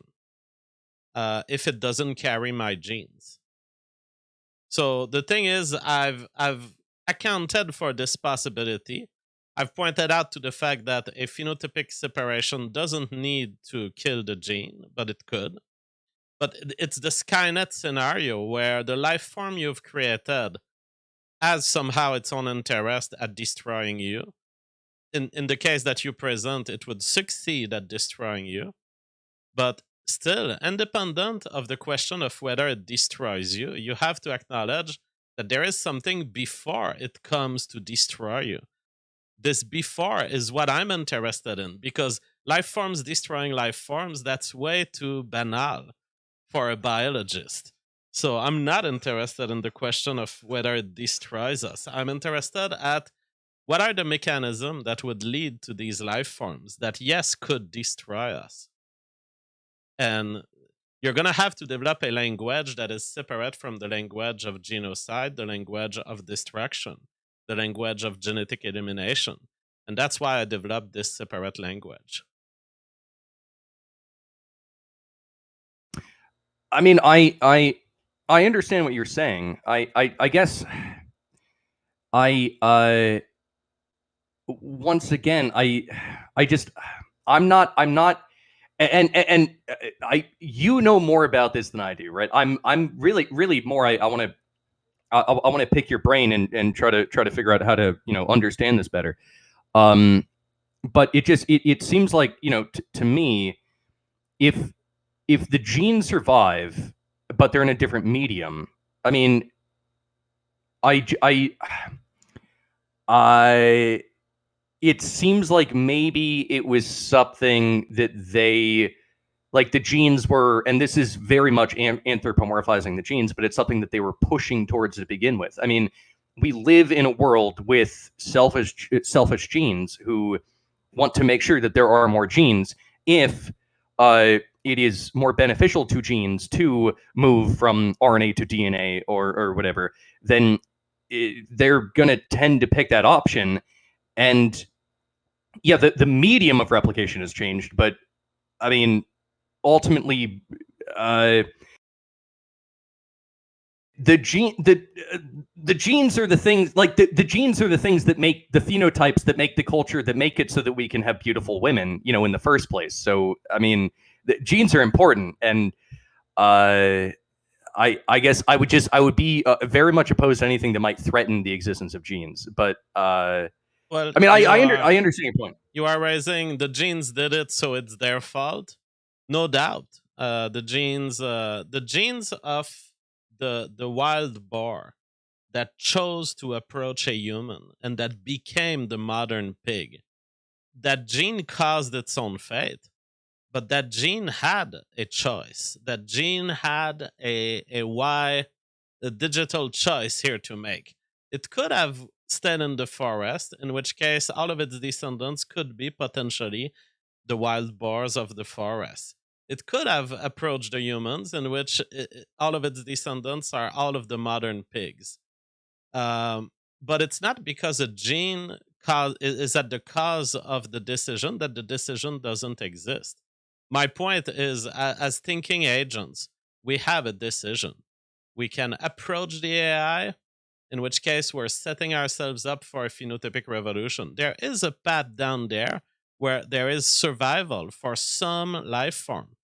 if it doesn't carry my genes. So the thing is, I've accounted for this possibility. I've pointed out to the fact that a phenotypic separation doesn't need to kill the gene, but it could. But it's the Skynet scenario where the life form you've created has somehow its own interest at destroying you. In the case that you present, it would succeed at destroying you. But still, independent of the question of whether it destroys you, you have to acknowledge that there is something before it comes to destroy you. This before is what I'm interested in because life forms destroying life forms, that's way too banal for a biologist. So I'm not interested in the question of whether it destroys us. I'm interested at what are the mechanisms that would lead to these life forms that, yes, could destroy us. And you're going to have to develop a language that is separate from the language of genocide, the language of destruction, the language of genetic elimination. And that's why I developed this separate language. I mean, I understand what you're saying. I guess I once again I just I'm not and I you know more about this than I do, right? I'm really more I want to I want to pick your brain and try to figure out how to understand this better. Um, but it seems like to me if the genes survive but they're in a different medium. I mean, I I I it seems like maybe it was something that they like the genes were, and this is very much anthropomorphizing the genes, but it's something that they were pushing towards to begin with. I mean, we live in a world with selfish genes who want to make sure that there are more genes if it is more beneficial to genes to move from RNA to DNA or whatever, then they're going to tend to pick that option. And yeah, the medium of replication has changed, but I mean, ultimately, the genes are the things, like the genes are the things that make the phenotypes, that make the culture, that make it so that we can have beautiful women, in the first place. So I mean, the genes are important, and I guess I would be very much opposed to anything that might threaten the existence of genes. But Well, I mean, I understand your point. You are raising the genes did it, so it's their fault. No doubt. The genes of the wild boar that chose to approach a human and that became the modern pig. That gene caused its own fate, but that gene had a choice. That gene had a digital choice here to make. It could have stayed in the forest, in which case all of its descendants could be potentially the wild boars of the forest. It could have approached the humans, in which all of its descendants are all of the modern pigs. But it's not because a gene is at the cause of the decision that the decision doesn't exist. My point is, as thinking agents, we have a decision. We can approach the AI, in which case we're setting ourselves up for a phenotypic revolution. There is a path down there where there is survival for some life form.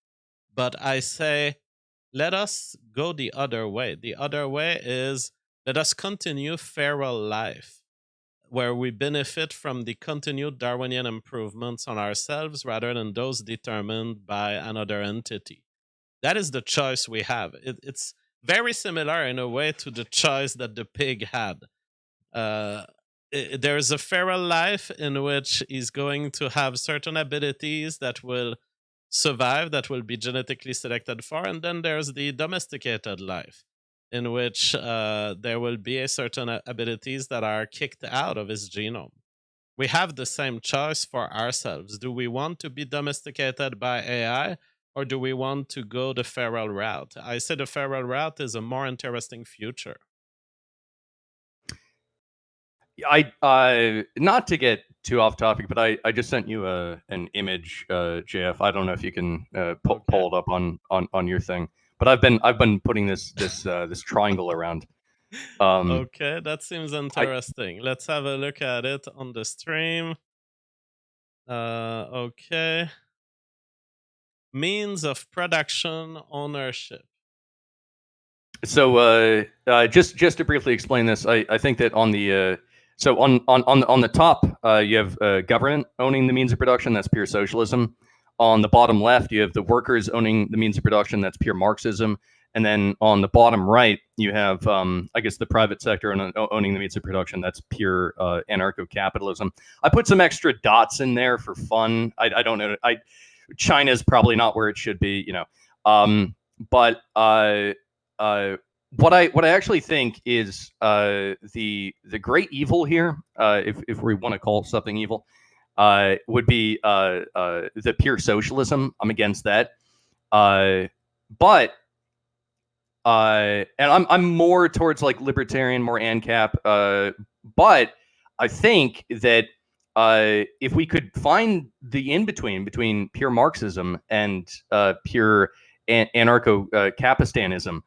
But I say, let us go the other way. The other way is, let us continue feral life, where we benefit from the continued Darwinian improvements on ourselves rather than those determined by another entity. That is the choice we have. It's very similar in a way to the choice that the pig had. Uh, there's a feral life in which he's going to have certain abilities that will survive, that will be genetically selected for, and then there's the domesticated life in which there will be a certain abilities that are kicked out of his genome. We have the same choice for ourselves. Do we want to be domesticated by AI, or do we want to go the feral route? I say the feral route is a more interesting future. I not to get too off topic, but I just sent you an image, JF. I don't know if you can pull it up on your thing, but I've been putting this triangle around. Okay, that seems interesting. Let's have a look at it on the stream. Okay. Means of production ownership. So just to briefly explain this, I think that on the so on the top you have government owning the means of production. That's pure socialism. On the bottom left, you have the workers owning the means of production. That's pure Marxism. And then on the bottom right, you have, I guess, the private sector owning the means of production. That's pure anarcho-capitalism. I put some extra dots in there for fun. I don't know. China's probably not where it should be, but what I actually think is the great evil here, if we want to call something evil, would be the pure socialism. I'm against that, but and I'm more towards like libertarian, more ANCAP. But I think that if we could find the in between pure Marxism and pure anarcho-Capistanism,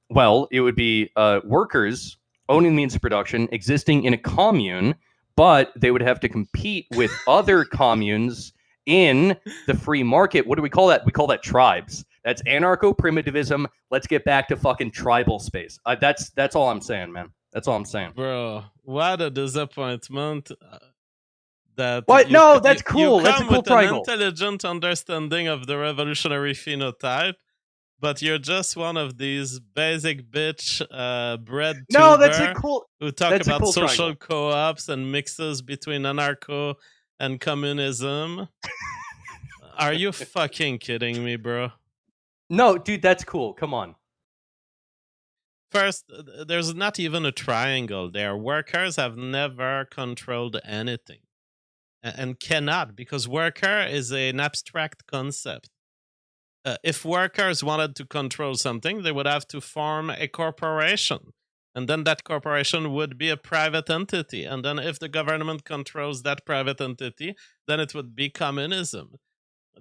well, it would be workers owning the means of production, existing in a commune, but they would have to compete with other communes in the free market. What do we call that? We call that tribes. That's anarcho-primitivism. Let's get back to fucking tribal space. That's all I'm saying, man. That's all I'm saying. Bro, what a disappointment. That what? No, that's cool. You that's a cool with triangle. An intelligent understanding of the revolutionary phenotype, but you're just one of these basic bitch bread No, that's tuber a cool. who talk That's about a cool social triangle. co-ops and mixes between anarcho and communism. Are you fucking kidding me, bro? No, dude, that's cool. Come on. First, there's not even a triangle there. Workers have never controlled anything and cannot, because worker is an abstract concept. If workers wanted to control something, they would have to form a corporation. And then that corporation would be a private entity. And then if the government controls that private entity, then it would be communism.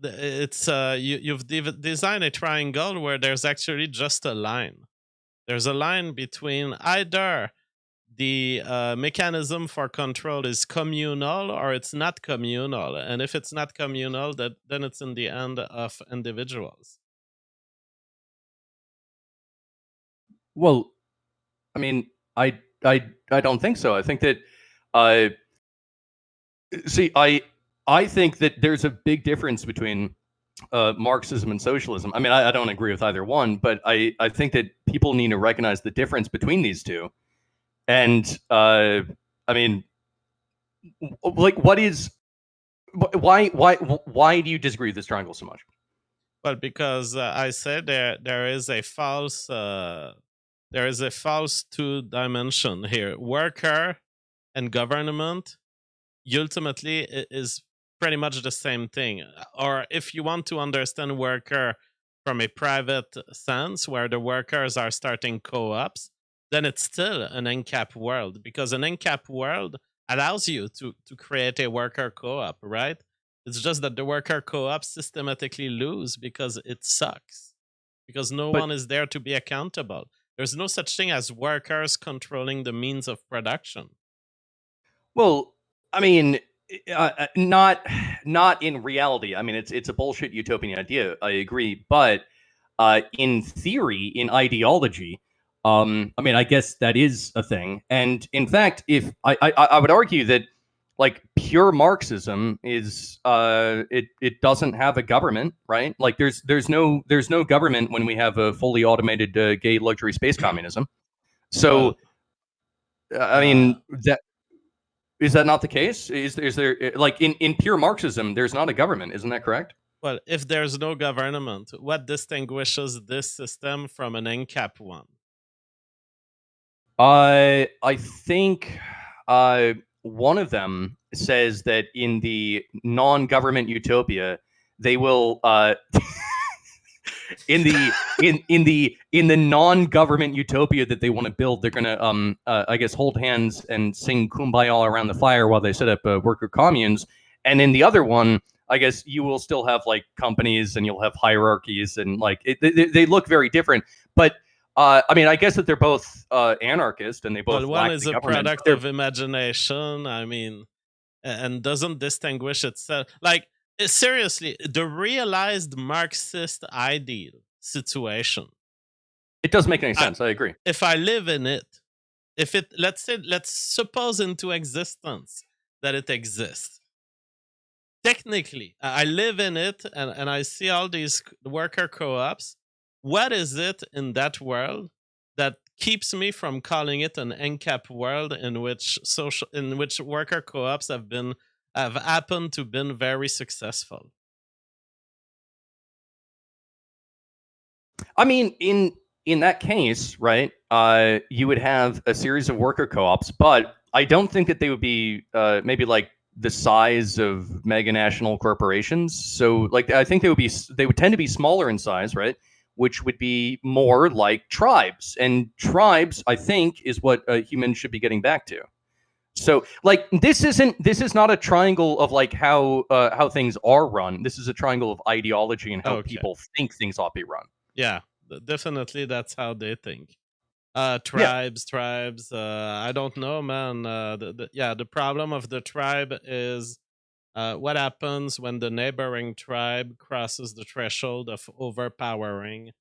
It's you've designed a triangle where there's actually just a line. There's a line between either the mechanism for control is communal or it's not communal. And if it's not communal, then it's in the hand of individuals. Well, I mean, I don't think so. I think that uh, see, I think that there's a big difference between Marxism and socialism. I mean, I don't agree with either one, but I think that people need to recognize the difference between these two. And I mean, like, why do you disagree with this triangle so much? Well, because I said there is a false two dimension here. Worker and government ultimately is pretty much the same thing. Or if you want to understand worker from a private sense, where the workers are starting co-ops, then it's still an NCAP world, because an NCAP world allows you to create a worker co-op, right? It's just that the worker co-ops systematically lose because it sucks, because no But one is there to be accountable. There's no such thing as workers controlling the means of production. well, I mean, not in reality. I mean, it's a bullshit utopian idea. I agree, but in theory, in ideology, I mean, I guess that is a thing. And in fact, if I would argue that like pure Marxism is it doesn't have a government, right? Like there's no government when we have a fully automated gay luxury space communism. Well, So I uh, mean that is that not the case? Is there like in pure Marxism, there's not a government, isn't that correct? well, if there's no government, what distinguishes this system from an NCAP one? I think one of them says that in the non-government utopia, they will in the non-government utopia that they want to build, they're gonna I guess hold hands and sing "Kumbaya" all around the fire while they set up worker communes. And in the other one, I guess you will still have like companies and you'll have hierarchies and like they look very different. But I mean, I guess that they're both anarchist and they Well, both one lack is the a government. product of imagination. I mean, and doesn't distinguish itself. Like, seriously, the realized Marxist ideal situation. It doesn't make any I, sense. I agree. if I live in it, if it, let's suppose into existence that it exists. Technically, I live in it and I see all these worker co-ops. What is it in that world that keeps me from calling it an NCAP world in which worker co-ops have happened to been very successful? I mean, in that case, right? You would have a series of worker co-ops, but I don't think that they would be maybe like the size of mega national corporations. So, like, I think they would tend to be smaller in size, right? Which would be more like tribes, and tribes, I think, is what humans should be getting back to. So, like, this is not a triangle of like how things are run. This is a triangle of ideology and how Okay. people think things ought to be run. Yeah, definitely that's how they think. Yeah. Tribes. I don't know, man. Yeah, the problem of the tribe is what happens when the neighboring tribe crosses the threshold of overpowering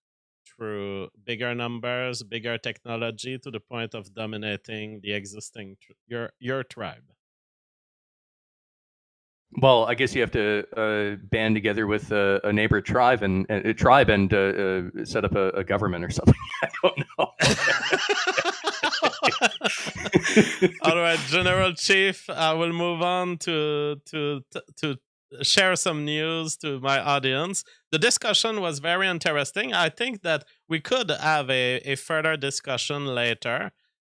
through bigger numbers, bigger technology, to the point of dominating the existing your tribe. Well, I guess you have to band together with a neighbor tribe and set up a government or something. I don't know. All right, General Chief. I will move on to share some news to my audience. The discussion was very interesting. I think that we could have a further discussion later.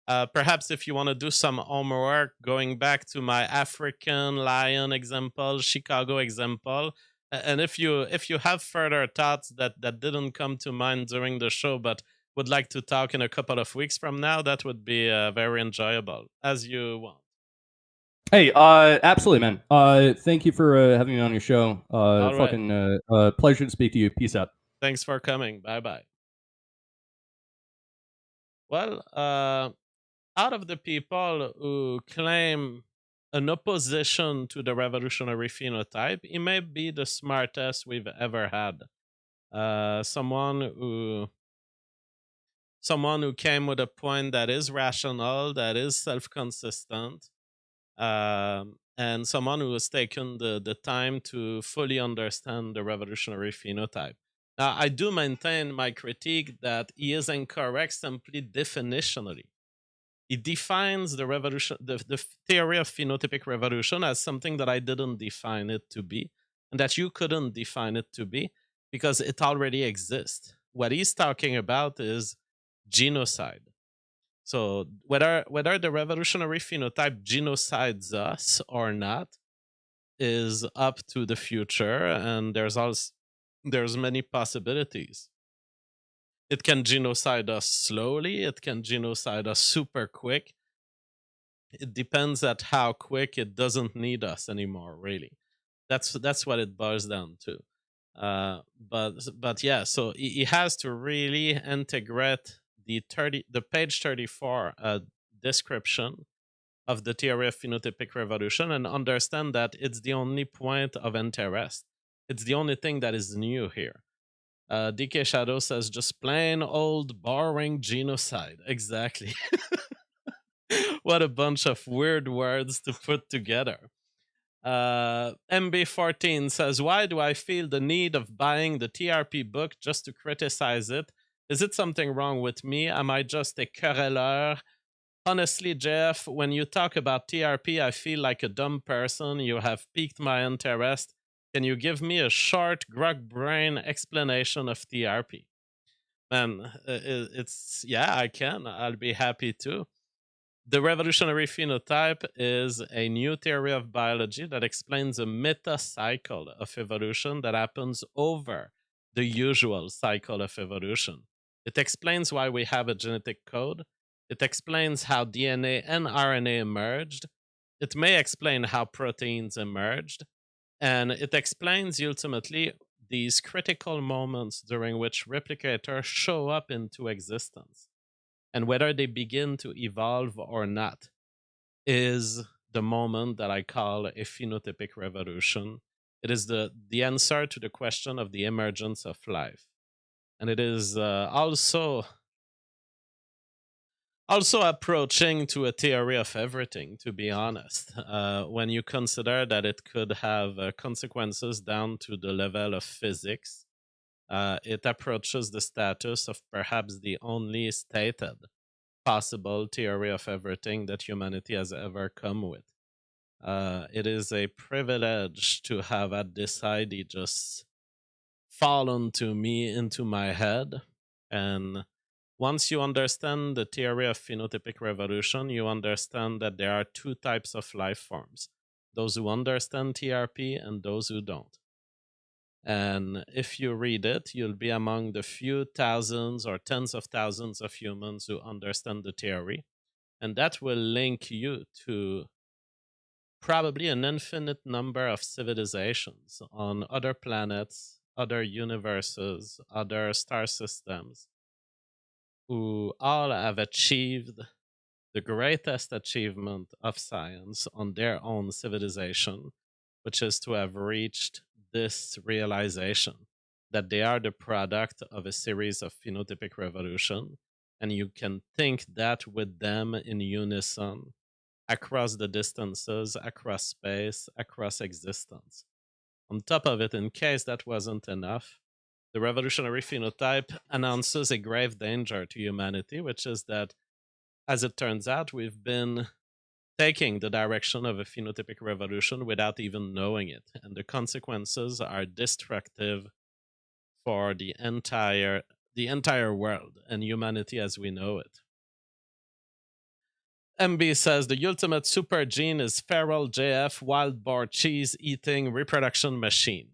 Perhaps if you want to do some homework, going back to my African lion example, Chicago example, and if you have further thoughts that didn't come to mind during the show, but would like to talk in a couple of weeks from now, that would be very enjoyable. As you want. Hey, absolutely, man. Thank you for having me on your show. All right. Fucking pleasure to speak to you. Peace out. Thanks for coming. Bye bye. Well, out of the people who claim an opposition to the revolutionary phenotype, he may be the smartest we've ever had. Someone who came with a point that is rational, that is self-consistent, and someone who has taken the time to fully understand the revolutionary phenotype. Now, I do maintain my critique that he is incorrect simply definitionally. He defines the theory of phenotypic revolution as something that I didn't define it to be, and that you couldn't define it to be because it already exists. What he's talking about is genocide. So whether the revolutionary phenotype genocides us or not is up to the future, and there's many possibilities. It can genocide us slowly. It can genocide us super quick. It depends at how quick it doesn't need us anymore. Really, that's what it boils down to. But yeah, so he has to really integrate the page 34 description of the theory of phenotypic revolution and understand that it's the only point of interest. It's the only thing that is new here. DK Shadow says just plain old boring genocide. Exactly. What a bunch of weird words to put together. MB14 says, why do I feel the need of buying the TRP book just to criticize it? Is it something wrong with me? Am I just a querelleur? Honestly, Jeff, when you talk about TRP, I feel like a dumb person. You have piqued my interest. Can you give me a short, grog brain explanation of TRP? Man, yeah, I can. I'll be happy to. The revolutionary phenotype is a new theory of biology that explains a meta cycle of evolution that happens over the usual cycle of evolution. It explains why we have a genetic code. It explains how DNA and RNA emerged. It may explain how proteins emerged. And it explains ultimately these critical moments during which replicators show up into existence and whether they begin to evolve or not is the moment that I call a phenotypic revolution. It is the answer to the question of the emergence of life. And it is also approaching to a theory of everything, to be honest, when you consider that it could have consequences down to the level of physics. It approaches the status of perhaps the only stated possible theory of everything that humanity has ever come with. It is a privilege to have had this idea just fallen to me into my head. And once you understand the theory of phenotypic revolution, you understand that there are two types of life forms: those who understand TRP and those who don't. And if you read it, you'll be among the few thousands or tens of thousands of humans who understand the theory. And that will link you to probably an infinite number of civilizations on other planets, other universes, other star systems, who all have achieved the greatest achievement of science on their own civilization, which is to have reached this realization that they are the product of a series of phenotypic revolution, and you can think that with them in unison across the distances, across space, across existence. On top of it, in case that wasn't enough, the revolutionary phenotype announces a grave danger to humanity, which is that, as it turns out, we've been taking the direction of a phenotypic revolution without even knowing it, and the consequences are destructive for the entire world and humanity as we know it. MB says the ultimate super gene is feral JF wild boar cheese eating reproduction machine.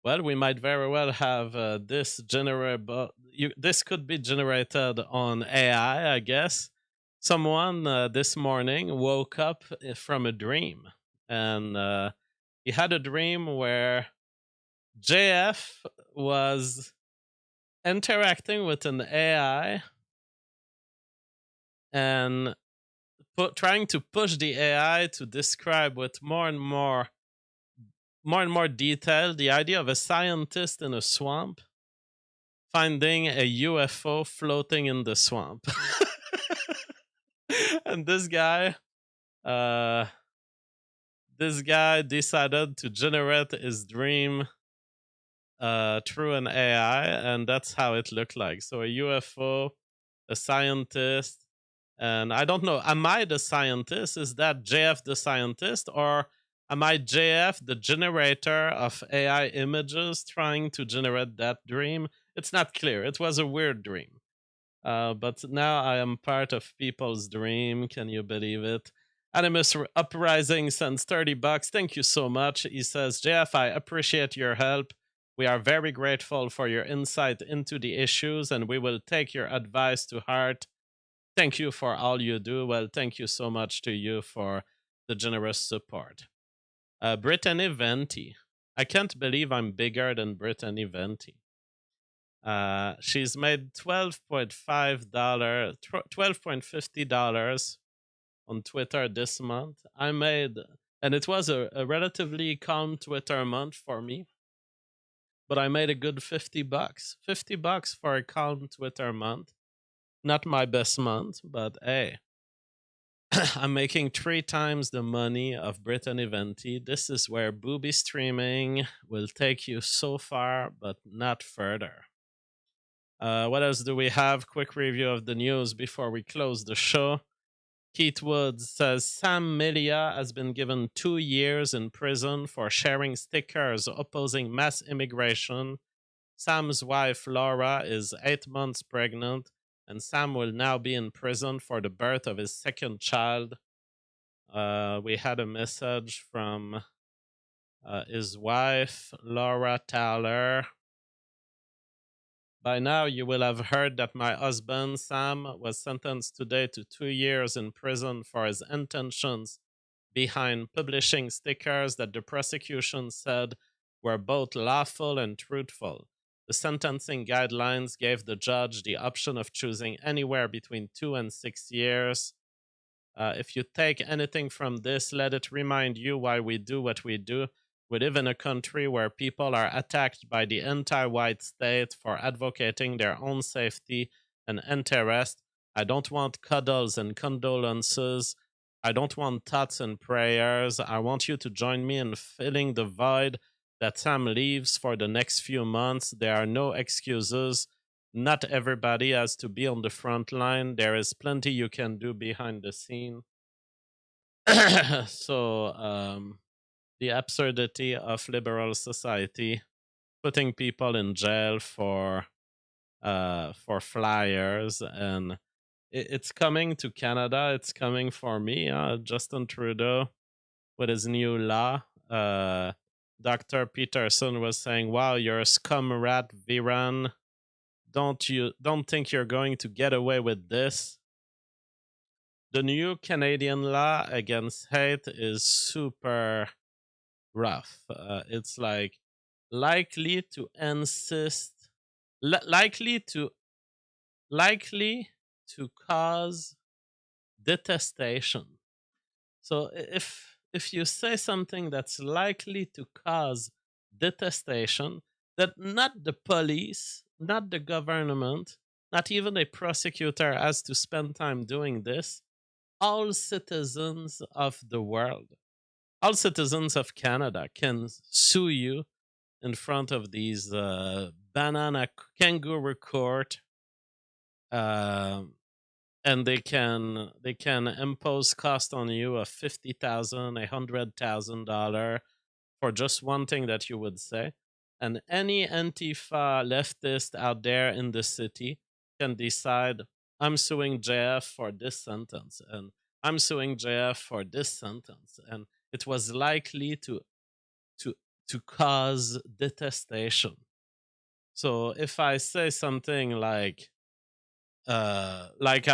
Well, we might very well have this generable. This could be generated on AI, I guess. Someone this morning woke up from a dream, and he had a dream where JF was interacting with an AI and trying to push the AI to describe with more and more detail the idea of a scientist in a swamp finding a UFO floating in the swamp. And uh, this guy decided to generate his dream through an AI, and that's how it looked like. So a UFO, a scientist, and I don't know. Am I the scientist? Is that JF the scientist, or am I JF the generator of AI images trying to generate that dream? It's not clear. It was a weird dream. But now I am part of people's dream. Can you believe it? Animus Uprising sends $30. Thank you so much. He says, JF, I appreciate your help. We are very grateful for your insight into the issues, and we will take your advice to heart. Thank you for all you do. Well, thank you so much to you for the generous support. Brittany Venti. I can't believe I'm bigger than Brittany Venti. She's made $12.50 on Twitter this month. And it was a relatively calm Twitter month for me, but I made a good $50. $50 for a calm Twitter month. Not my best month, but hey, I'm making 3 times the money of Brittany Venti. This is where booby streaming will take you so far, but not further. What else do we have? Quick review of the news before we close the show. Keith Woods says Sam Milia has been given 2 years in prison for sharing stickers opposing mass immigration. Sam's wife, Laura, is 8 months pregnant, and Sam will now be in prison for the birth of his second child. We had a message from his wife, Laura Thaler. By now, you will have heard that my husband, Sam, was sentenced today to 2 years in prison for his intentions behind publishing stickers that the prosecution said were both lawful and truthful. The sentencing guidelines gave the judge the option of choosing anywhere between 2 and 6 years. If you take anything from this, let it remind you why we do what we do. We live in a country where people are attacked by the anti-white state for advocating their own safety and interest. I don't want cuddles and condolences. I don't want thoughts and prayers. I want you to join me in filling the void that Sam leaves for the next few months. There are no excuses. Not everybody has to be on the front line. There is plenty you can do behind the scene. So, the absurdity of liberal society, putting people in jail for flyers, and it's coming to Canada. It's coming for me. Justin Trudeau with his new law. Dr. Peterson was saying, "Wow, you're a scum rat, Viran. Don't think you're going to get away with this." The new Canadian law against hate is super rough. It's like likely to insist, likely to cause detestation. So if you say something that's likely to cause detestation, that not the police, not the government, not even a prosecutor has to spend time doing this. All citizens of the world, all citizens of Canada can sue you in front of these banana kangaroo court, uh, and they can impose cost on you of 50,000, $100,000 for just one thing that you would say. And any Antifa leftist out there in the city can decide, I'm suing JF for this sentence, and I'm suing JF for this sentence. And it was likely to to cause detestation. So if I say something like I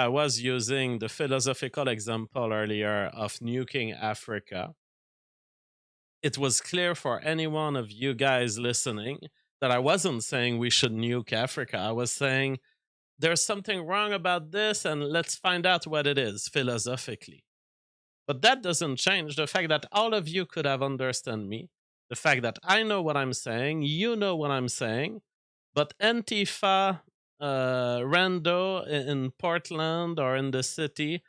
was using the philosophical example earlier of nuking Africa, it was clear for any one of you guys listening that I wasn't saying we should nuke Africa. I was saying there's something wrong about this and let's find out what it is philosophically. But that doesn't change the fact that all of you could have understood me, the fact that I know what I'm saying, you know what I'm saying, but Antifa rando in Portland or in the city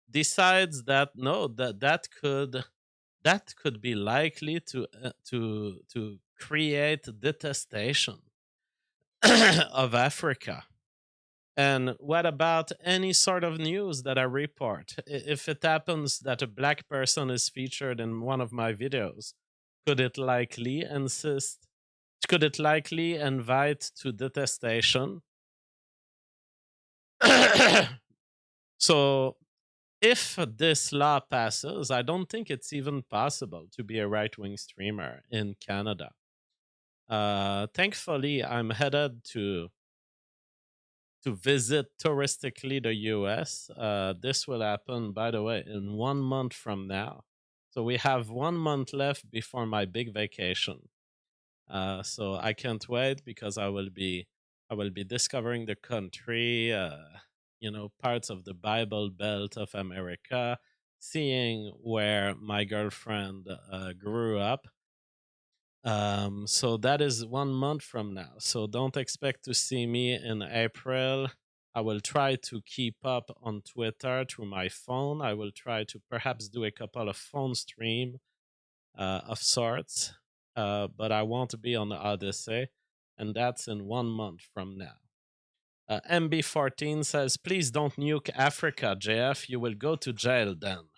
decides that no, that could be likely to create detestation of Africa. And what about any sort of news that I report? If it happens that a black person is featured in one of my videos, could it likely insist? Could it likely invite to detestation? So, if this law passes, I don't think it's even possible to be a right wing streamer in Canada. Thankfully, I'm headed to visit touristically the US. This will happen, by the way, in 1 month from now. So we have 1 month left before my big vacation. So I can't wait because I will be discovering the country, parts of the Bible Belt of America, seeing where my girlfriend grew up. So that is 1 month from now. So don't expect to see me in April. I will try to keep up on Twitter through my phone. I will try to perhaps do a couple of phone stream of sorts, but I won't be on the Odyssey, and that's in 1 month from now. MB14 says, please don't nuke Africa, JF. You will go to jail then.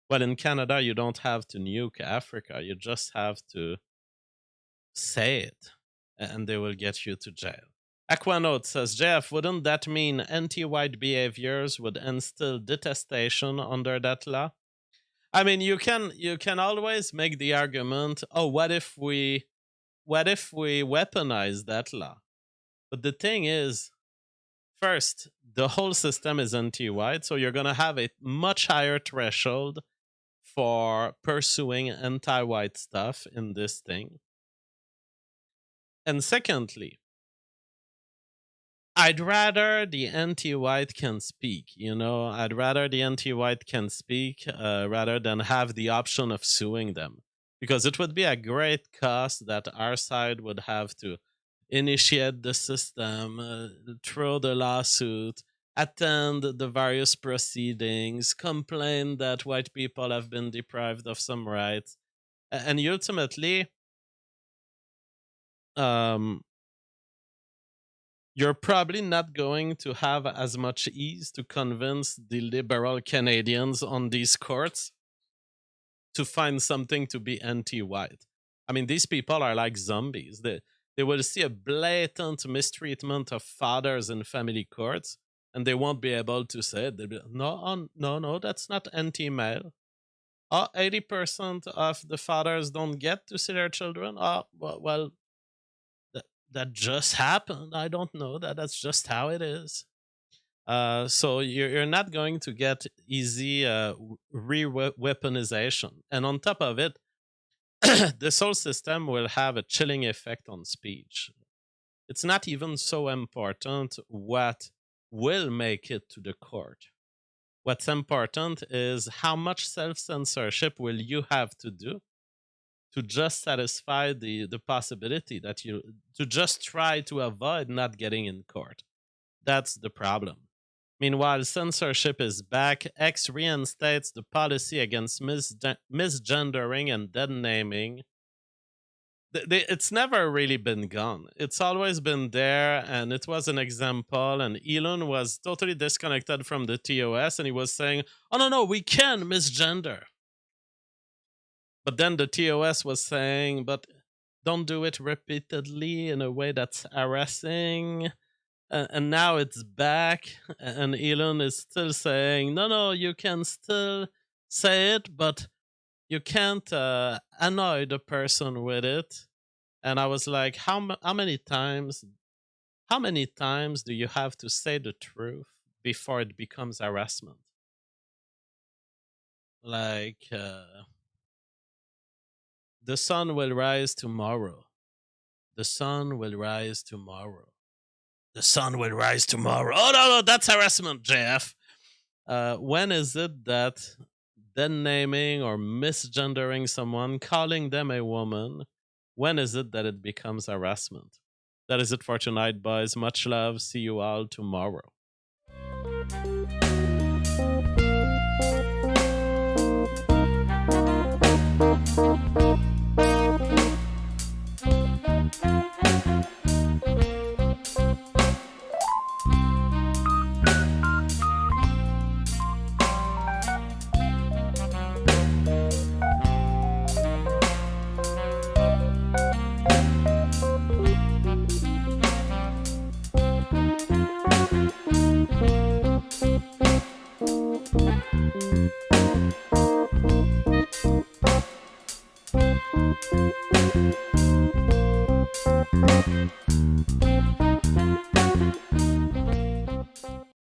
Well, in Canada, you don't have to nuke Africa. You just have to say it, and they will get you to jail. Aquanote says, Jeff, wouldn't that mean anti-white behaviors would instill detestation under that law? I mean, you can always make the argument, oh, what if we weaponize that law? But the thing is, first, the whole system is anti-white, so you're gonna have a much higher threshold for pursuing anti-white stuff in this thing. And secondly, I'd rather the anti-white can speak, I'd rather the anti-white can speak rather than have the option of suing them. Because it would be a great cost that our side would have to initiate the system, throw the lawsuit, attend the various proceedings, complain that white people have been deprived of some rights. And ultimately, um, you're probably not going to have as much ease to convince the liberal Canadians on these courts to find something to be anti-white. I mean, these people are like zombies. They will see a blatant mistreatment of fathers in family courts, and they won't be able to say it. They'll be, no, no, no, that's not anti-male. Oh, 80% of the fathers don't get to see their children. Oh, well, that just happened. I don't know that. That's just how it is. So you're not going to get easy re-weaponization. And on top of it, this whole system will have a chilling effect on speech. It's not even so important what will make it to the court. What's important is how much self-censorship will you have to do to just satisfy the possibility that you to just try to avoid not getting in court. That's the problem. Meanwhile, censorship is back. X reinstates the policy against misgendering and dead naming It's never really been gone. It's always been there, and it was an example. And Elon was totally disconnected from the TOS, and he was saying, "Oh no, we can misgender." But then the TOS was saying, "But don't do it repeatedly in a way that's harassing." And now it's back, and Elon is still saying, "No, you can still say it, but you can't annoy the person with it." And I was like, how many times? How many times do you have to say the truth before it becomes harassment? Like, the sun will rise tomorrow. The sun will rise tomorrow. The sun will rise tomorrow. Oh no, that's harassment, JF. When is it that then naming or misgendering someone, calling them a woman, when is it that it becomes harassment? That is it for tonight, boys. Much love. See you all tomorrow.